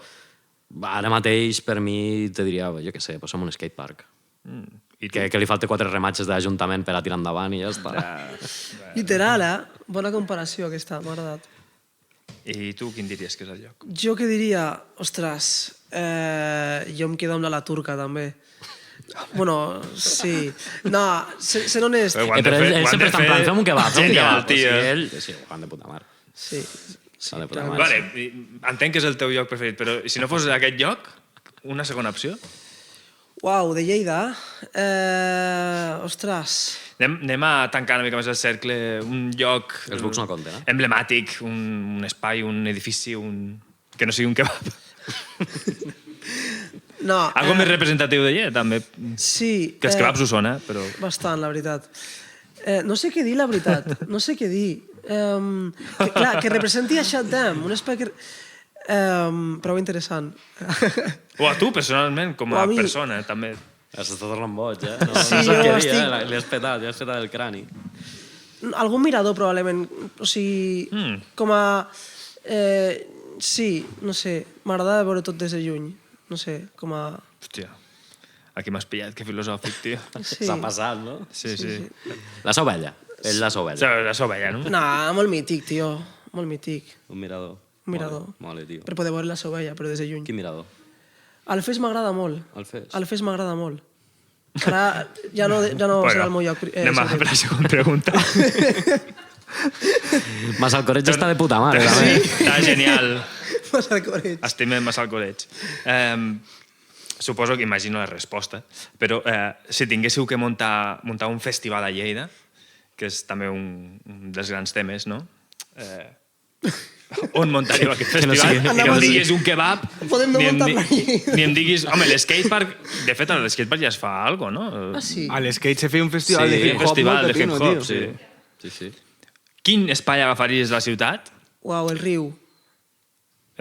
ara mateix, per mi, te diria, jo què sé, som un skatepark. I Que li falta 4 rematges d'Ajuntament per a tirar endavant i ja està. literal, Bona comparació aquesta, m'ha agradat. I tu quin diries que és el lloc? Jo què diria? Ostres, jo em quedo amb la turca, també. Bueno, sí. No, sent honest... Però ho han de Però fer- ell ho han sempre de està en fer plan, fem un kebab, genial, O tio. sigui, ell... Sí, ho fan de puta mare. Sí. Fan de puta clarament. mare. Vale, entenc que és el teu lloc preferit, però si no fos aquest lloc, una segona opció? Uau, de Lleida? Ostres. Anem a tancar una mica més el cercle, un lloc... Els bucs no compten, eh? Emblemàtic, un espai, un edifici, que no sigui un kebab. No, Algo més representatiu de Lleida, també. sí. Que els kebabs ho són, però... Bastant, la veritat. No sé què dir, la veritat. No sé què dir. Clar, que representi a Shutdown, un espai que... prou interessant. O a tu, personalment, com O a a mi. persona, també. S'està tornant boig, eh? No, Sí, no saps jo què dir, estic- Li has petat el crani. Algun mirador, probablement. O sigui, com a... sí, no sé. M'agrada veure tot des de lluny. No sé, com a... Hòstia, aquí m'has pillat, que filosòfic, tio. Sí. S'ha passat, no? Sí, sí. La sovella. Ell la sovella. La sovella, no? No, molt mític, tio. Molt mític. Un mirador. Un mirador. Mole, tio. Per poder veure la sovella, però des de lluny. Quin mirador? El Fes m'agrada molt. El Fes? El Fes m'agrada molt. Ara ja no serà el meu lloc. Anem a secret. la segona pregunta. Massalcoreig està de puta mare, Sí? també. Està genial. Massa coreig. Estimem Massalcoreig. Suposo que imagino la resposta, però si tinguéssiu que muntar un festival a Lleida, que és també un dels grans temes, no? On muntaríeu aquest Que no festival? sigui- Que em diguis un kebab, Podem no ni em muntar-lo allí. ni em diguis... Home, l'skatepark... De fet, a l'skatepark ja es fa algo, no? Ah, sí? A l'skate se feia un festival Sí, de Un hip-hop festival molt de pepino, hip-hop, tio. sí. Sí, sí. Quin espai agafaries de la ciutat? Uau, el riu.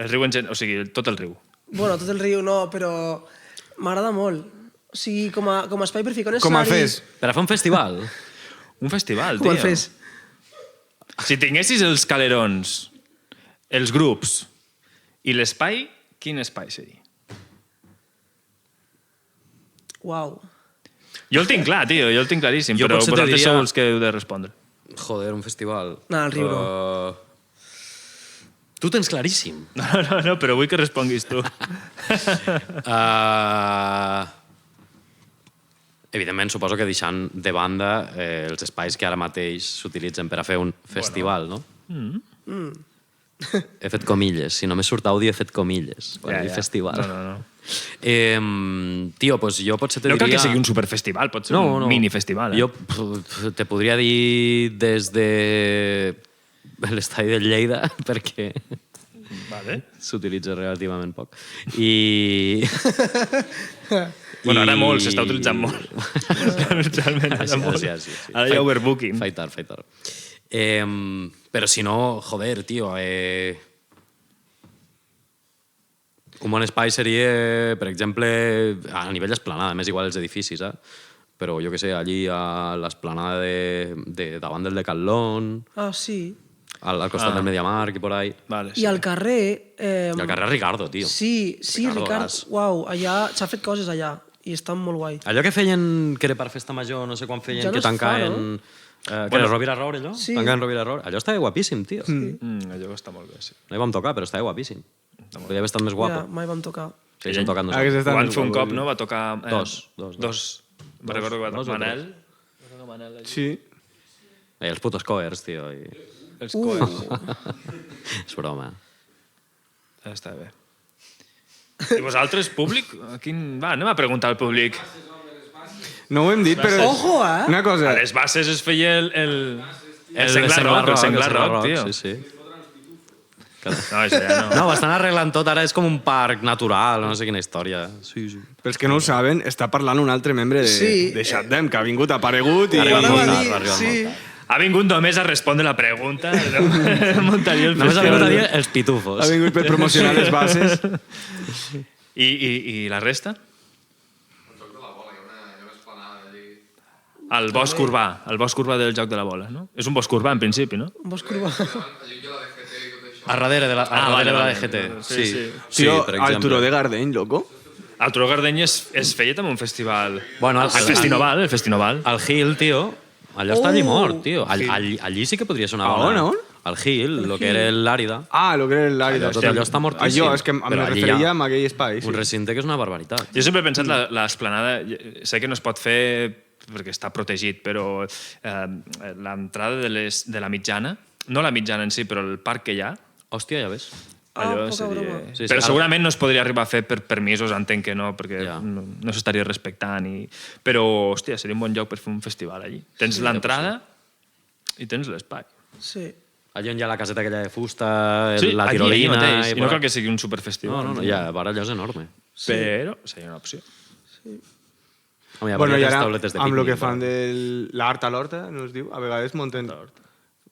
El riu o sigui, tot el riu. Bueno, tot el riu no, però m'agrada molt. O sigui, com a espai per ficar un Com a escenari... fes. Per a fer un festival. Un festival, Com tio. el Fes. Si tinguessis els calerons, els grups i l'espai, quin espai seria? Uau. Jo el tinc clar, tio, jo el tinc claríssim, Jo però potser te vosaltres diria- sou els que heu de respondre. Joder, un festival. No, el riu no. Tu tens claríssim. No, però vull que responguis tu. Evidentment, suposo que deixant de banda els espais que ara mateix s'utilitzen per a fer un festival, no? He fet comilles. Si només surt àudio, he fet comilles. Per dir festival. No. Tio, doncs jo potser te No cal diria... que sigui un superfestival, pot ser un minifestival. Jo te podria dir des de l'estadi de Lleida, perquè Vale. s'utilitza relativament poc. I... Bueno, ara molt, s'està utilitzant molt. Realment, ara molt. Sí. Ara hi ha overbooking. Faig tard. Però si no, joder, tio, un bon espai seria, per exemple, a nivell esplanada, més igual els edificis, però jo que sé, allí a l'esplanada davant del Decathlon, Ah, sí. al costat del MediaMarkt i por ahí. Vale, I al carrer... I al carrer Ricardo, tio. Sí, Ricardo Ricard. Gas. Uau, allà s'ha fet coses allà i està molt guai. Allò que feien, que era per festa major, no sé quan feien, Ja no que es fa, tancaven... Que era Rovira Roure, allò? Sí. Tancaven Rovira Roure. Allò estava guapíssim, tio. Allò està molt bé, sí. No hi vam tocar, però estava guapíssim. Podria haver estat més Ja, guapo. mai vam tocar. Segueixen tocant Ah, que nosaltres. s'està Ho van més fer un guapo, cop, no? Va tocar... Dos. Me recordo que va Dos o tocar Manel. Va tocar Manel allí. Sí. Els putos covers, tio. I... Els coets. És broma. Està bé. I vosaltres, públic? Va, anem a preguntar al públic. No ho hem dit, però... Ojo, eh? Una cosa... A les bases es feia el Senglar Senglar Rock, tio. Sí, sí. No, això ja no. No, ho estan arreglant tot, ara és com un parc natural, no sé quina història. Sí, sí. Pels que no ho saben, està parlant un altre membre Sí. de Shutdown, que ha vingut, ha aparegut i... Arriba Anava molt a tard, dir, arriba sí. molt tard. Ha vingut només a respondre la pregunta. Muntaria el Només ha vingut a dir festival. els pitufos. Ha vingut per promocionar les bases. I la resta? El bosc urbà, del joc de la bola, no? És un bosc urbà, en principi, no? Un bosc urbà. A darrere de la, vale, de la vale. DGT. Sí, Sí, sí. sí, Tio, per al exemple. Turó de Gardeny, loco. El Turó Gardeny es feia també un festival. Bueno, el Festinoval, el Festinoval. Al Hill, tio, allò està allí mort, tio. Hill. Allí sí que podria ser una A bona... on? Al Hill, lo que era l'Àrida. Ah, lo que era l'àrea. Tot allò està mortíssim. Allò, és que em Però allí referia hi ha a aquell espai. Sí. Un recinte que és una barbaritat. Jo sempre he pensat l'esplanada, sé que no es pot fer perquè està protegit, però l'entrada de la mitjana, no la mitjana en si, però el parc que hi ha, Hòstia, ja ves. allò poca seria... broma. Sí, sí. Però segurament no es podria arribar a fer per permisos, entenc que no, perquè Ja. no s'estaria respectant. Però, hòstia, seria un bon lloc per fer un festival allí. Tens l'entrada i tens l'espai. Sí. Allà on hi ha la caseta aquella de fusta, Sí, la allí tirolina... mateix. I no por cal ahí. que sigui un superfestival. No, ja, ara allò és enorme. Però seria una opció. Home, ja Bueno, i les ara, tauletes de amb el que pícnic, fan però- de l'art a l'horta, no es diu? A vegades munten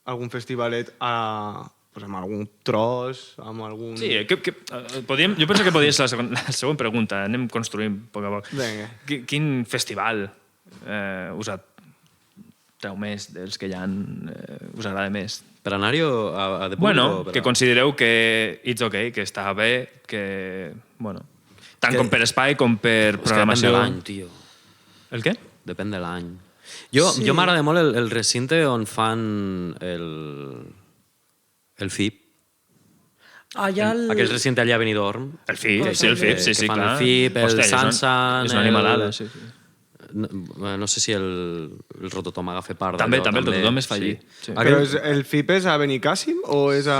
algun festivalet pues, amb algun tros, amb algun... Sí, jo penso que podria ser la següent pregunta. Anem construint a poc a poc. Vinga. Quin festival us treu més dels que hi ha? Us agrada més? Per anar-hi a de públic Bueno, o per que considereu que it's okay, que està bé, que... Bueno, tant Que- com per espai com per És que programació. depèn de l'any, tio. El què? Depèn de l'any. Jo m'agrada molt el recinte on fan el FIP. Allà el... Aquell recinte allà a Benidorm. El FIP, Que- sí, el FIP, sí, que fan clar. el FIP, el Hòstia, Sansan... És una animalada, sí. No sé si el Rototom agafa part També, d'allò. també, el Rototom es fa allí, sí. Però el FIP és a Benicàssim o és a...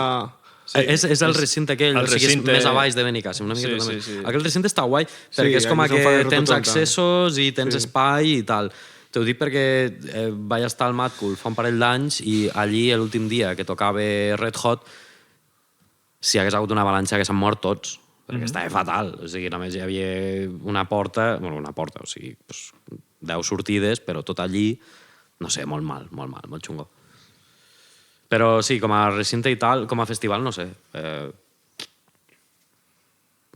És el recinte aquell, el o sigui, recinte- és més a baix de Benicàssim, una miqueta Sí, més. sí, sí. Aquell recinte està guai, perquè és com aquí que és on fan el tens Rototom, accessos i tens espai i tal. T'ho dic perquè vaig estar al Mad Cool fa un parell d'anys i allí, l'últim dia que tocava Red Hot, si hagués hagut una avalanxa que s'han mort tots, perquè estava fatal. O sigui, només hi havia una porta, o sigui, doncs, 10 sortides, però tot allí, no sé, molt mal, molt xungo. Però sí, com a recinte i tal, com a festival, no sé.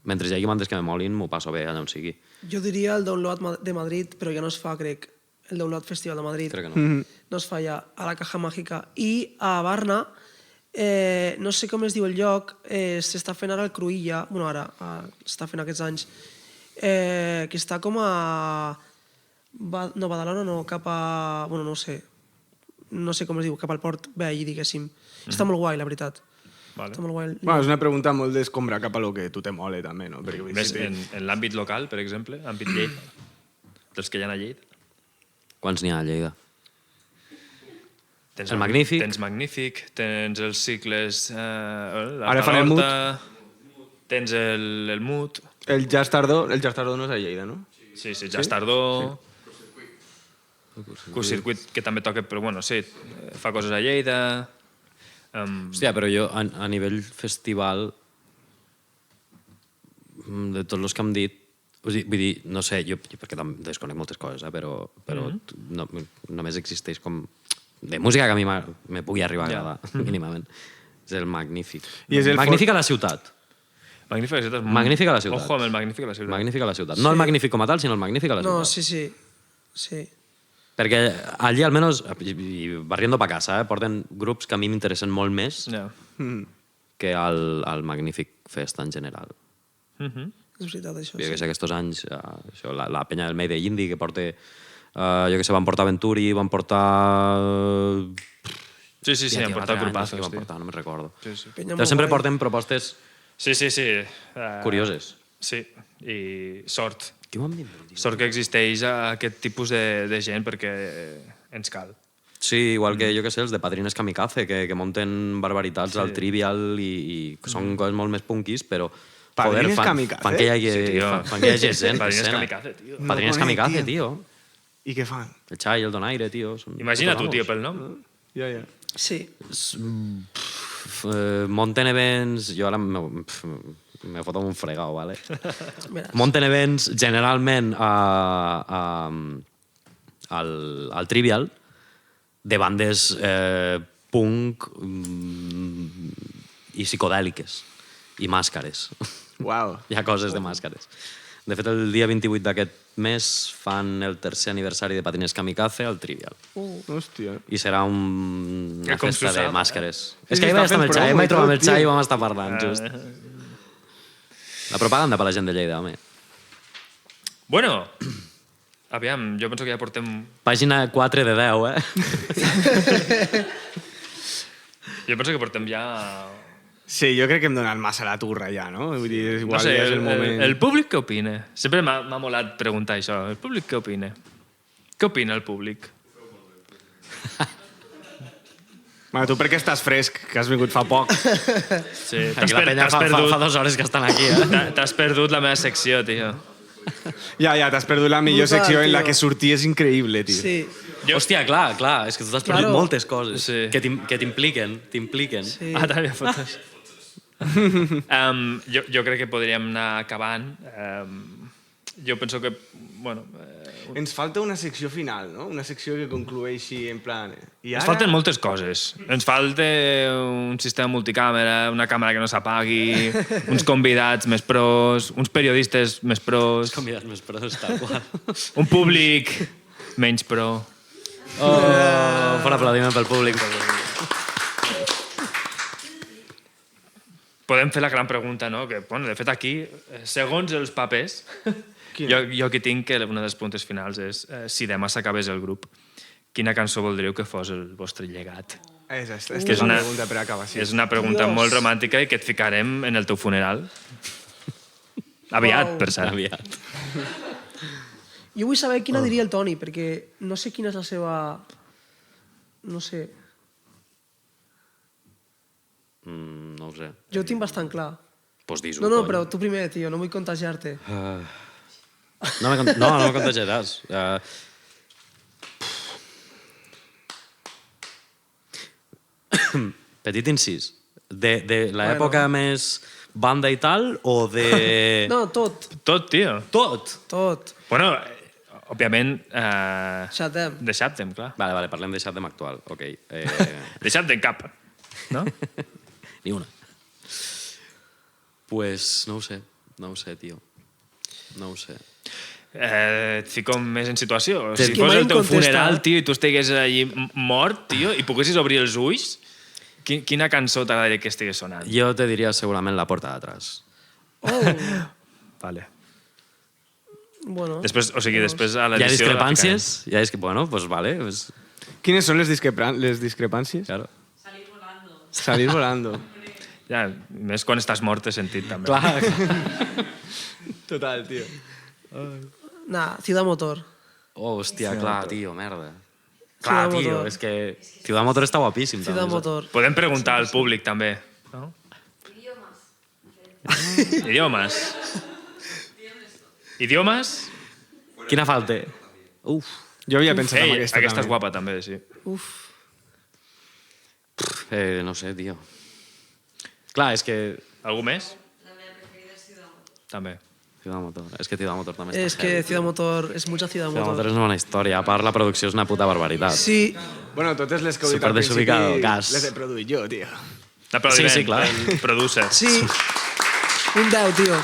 Mentre hi hagi bandes que me molin, m'ho passo bé allà on sigui. Jo diria el Download de Madrid, però ja no es fa, crec. El Download Festival de Madrid. Crec que no. No es fa ja a la Caja Mágica. I a Barna, no sé com es diu el lloc, s'està fent ara el Cruïlla, bueno, ara, s'està fent aquests anys, que està com a... No, Badalona no, cap a... Bueno, no ho sé. No sé com es diu, cap al port veí, diguéssim. Està molt guai, la veritat. Vale. Està molt guai. Bueno, és una pregunta molt d'escombra cap a lo que tu te mole, també, no? Perquè, vull dir, Més sí, en l'àmbit local, per exemple, àmbit Lleida, dels que hi ha a Lleida. Quants n'hi ha a Lleida? Tens El Magnífic. Tens Magnífic, tens els cicles... Ara fan el Tens el Mut. el Jazz Tardó no és a Lleida, no? Sí, Jazz Tardó. Curtcircuit, que també toca, però bueno, sí, fa coses a Lleida. Hòstia, però jo, a nivell festival, de tots els que hem dit, vull dir, no sé, jo perquè desconec moltes coses, però només existeix com... De música que a mi me pugui arribar a agradar, mínimament. És el Magnífic. I és el Magnífic a la ciutat. Magnífic a la ciutat. Magnífic a la ciutat. Ojo amb el Magnífic a la ciutat. Magnífic a la ciutat. No el Magnífic com a tal, sinó el Magnífic a la No, ciutat. sí. Perquè allí, almenys, i barriendo pa casa, porten grups que a mi m'interessen molt més Ja. que al Magnífic Fest en general. És veritat, això. Jo que sé, aquests anys, això, la penya del Mayday Indie, que porta, jo que sé, van portar Venturi, van portar... Sí, Hòstia, han tio, portat l'altre any, grupazos, no sé què van tio. portar, no me'n recordo. Sí. Penya Però molt sempre guai. porten propostes Sí. curioses. Sí, i sort. Què m'han dit? Sort que existeix aquest tipus de gent perquè ens cal. Sí, igual que jo que sé, els de Padrines Kamikaze, que munten barbaritats al Trivial i que són coses molt més punkis, però Padrines fan Kamikaze? que hi hagi, Sí, tio. fan que hi hagi gent. Padrines escena. Kamikaze, tio. Padrines No conec, Kamikaze, tio. tio. I què fan? El Xai, el Donaire, tio. Són Imagina tu, putos tio, amos. pel nom. Ja. Sí. Munten events... Jo ara me foto un fregau, vale? Veràs. Munten events generalment al Trivial de bandes punk i psicodèliques i màscares. Uau. Hi ha coses de màscares. De fet, el dia 28 d'aquest mes fan el tercer aniversari de Patines Kamikaze al Trivial. Hòstia. I serà una com festa s'ho de sap, màscares. Sí, És que sí, ahir vaig està estar amb el fent Xai, promo vaig i trobar amb tot, el Xai i tio. vam estar parlant, just. La propaganda per la gent de Lleida, home. Bueno, aviam, jo penso que ja portem... Pàgina 4 de 10, eh? Jo penso que portem ja... Sí, jo crec que hem donat massa la turra ja, no? Vull dir, és igual, No sé, ja és el moment. el públic què opina? Sempre m'ha molat preguntar això. El públic què opina? Què opina el públic? Bueno, tu perquè estàs fresc, que has vingut fa poc. Sí, Aquí la penya fa 2 hores que estan aquí, eh? T'has perdut la meva secció, tio. Ja, t'has perdut la millor Brutal, secció en la tio. que sortir és increïble, tio. Sí. Hòstia, clar, és que tu t'has perdut Claro. moltes coses Sí. que t'impliquen. Sí. Ah, també fotos. Jo crec que podríem anar acabant. Jo penso que, bueno... Ens falta una secció final, no? Una secció que conclueixi en plan... I Ens ara... falten moltes coses. Ens falta un sistema multicàmera, una càmera que no s'apagui, uns convidats més pros, uns periodistes més pros, Convidats més pros, tal qual. un públic menys pro. Oh, per aplaudiment pel públic. Podem fer la gran pregunta, no? Que, bueno, de fet, aquí, segons els papers, jo aquí tinc que una de les preguntes finals és si demà s'acabés el grup, quina cançó voldríeu que fos el vostre llegat? Esta Que és una pregunta per acabar, sí. És una pregunta Dios. molt romàntica i que et ficarem en el teu funeral. Aviat, Uau. per cert. Aviat. Jo vull saber quina diria el Toni, perquè no sé quina és la seva... No sé. No ho sé. Jo ho tinc bastant clar. Pues dis-ho, No, cony. però tu primer, tio, no vull contagiar-te. No me contagiaràs. Petit incís. De l'època més banda i tal o de... No, tot, Tot, tio. Tot. tot. Bueno, òbviament... Xatem. De Xaptem, clar. Vale, parlem de Xatem actual. Ok. De Xaptem cap. No? Ni una. Pues no ho sé, tio. No ho sé. Et fico més en situació. És Si que fos mai el teu em contesta. funeral, tio, i tu estigués allí mort, tio, i poguessis obrir els ulls, quina cançó t'agradaria que estigués sonant? Jo te diria segurament La porta d'atrás. Oh, Vale. bueno. Després, o sigui, després a Hi ha l'edició... discrepàncies? Bueno, pues vale. Pues, Quines són les discrepàncies? claro. Salir volando. Ja, més quan estàs mort he sentit, també. Clar. Total, tio. Nah, Ciudad Motor. Oh, hòstia, clar, tio, merda. Ciudad Clar, tio, Motor. és que Ciudad Motor està guapíssim. Ciudad també. Motor. Podem preguntar al públic, també. No? Idiomes. Idiomes? Quina falta? Uf. Jo havia pensat en Ei, aquesta aquesta és també. guapa, també, sí. Uf. No sé, tio. Clar, és que... Algú més? També. Ciudad Motor. És que Ciudad Motor també està Es que Ciudad Motor, es mucha Ciudad Ciudad Motor Motor. és una bona història. A part, la producció és una puta barbaritat. Sí, Bueno, totes les que heu dit al Superdesubicado, principi gas. les he produït jo, tio. L'aplaudiment, Sí, clar. el producer. sí. Un 10, tio.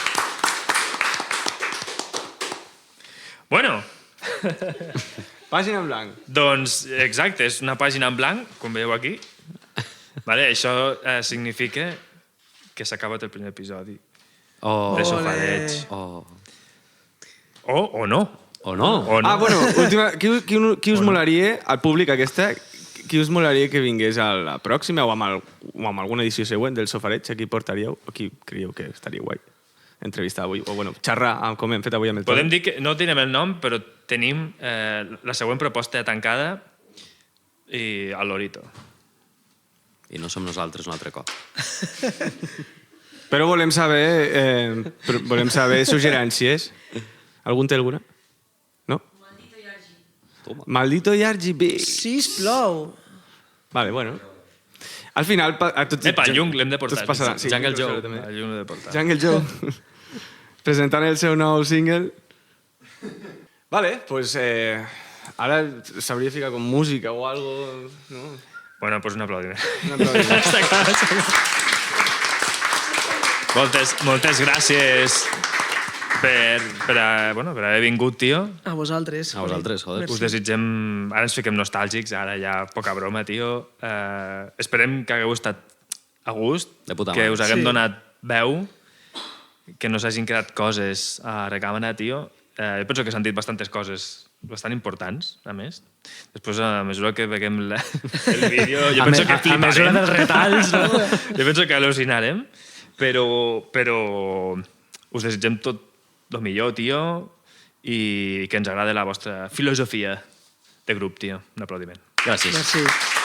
Bueno, Pàgina en blanc. Doncs, exacte, és una pàgina en blanc, com veieu aquí. Vale, això significa que s'ha acabat el primer episodi Oh. de Sofadeig. Oh. O no. O no. O no. Ah, bueno, última... Qui us molaria, al públic aquesta, qui us molaria que vingués a la pròxima o amb alguna edició següent del Sofareig? A qui portaríeu? O qui creieu que estaria guai entrevistar avui? O, bueno, xerrar, com hem fet avui amb el Toni. Podem dir que no tenim el nom, però tenim la següent proposta tancada i a l'Orito. I no som nosaltres un altre cop. Però volem saber suggerències. Algun té alguna? No? Maldito Yargi B. Sisplau. Vale, bueno. Al final... A tots, Epa, el Jung l'hem de portar. Tots passaran. Sí, Jungle Joe. també. El Jung l'hem de portar. Jungle Joe. Presentant el seu nou single. Vale, pues ara s'hauria de ficar com música o algo, no? Bueno, pues un aplaudiment. Un aplaudiment. Moltes gràcies per haver vingut, tio. A vosaltres. A vosaltres, joder. Us desitgem... Ara ens fiquem nostàlgics, ara ja poca broma, tio. Esperem que hagueu estat a gust, De puta que mare. us haguem Sí. donat veu, que no s'hagin quedat coses a recàmera, tio. Jo penso que s'han dit bastantes coses bastant importants, a més. Després, a mesura que veiem el vídeo, jo penso que fliparem. A mesura dels retalls, no? Jo penso que al·lucinarem, però us desitgem tot el millor, tio, i que ens agrada la vostra filosofia de grup, tio. Un aplaudiment. Gràcies. Merci.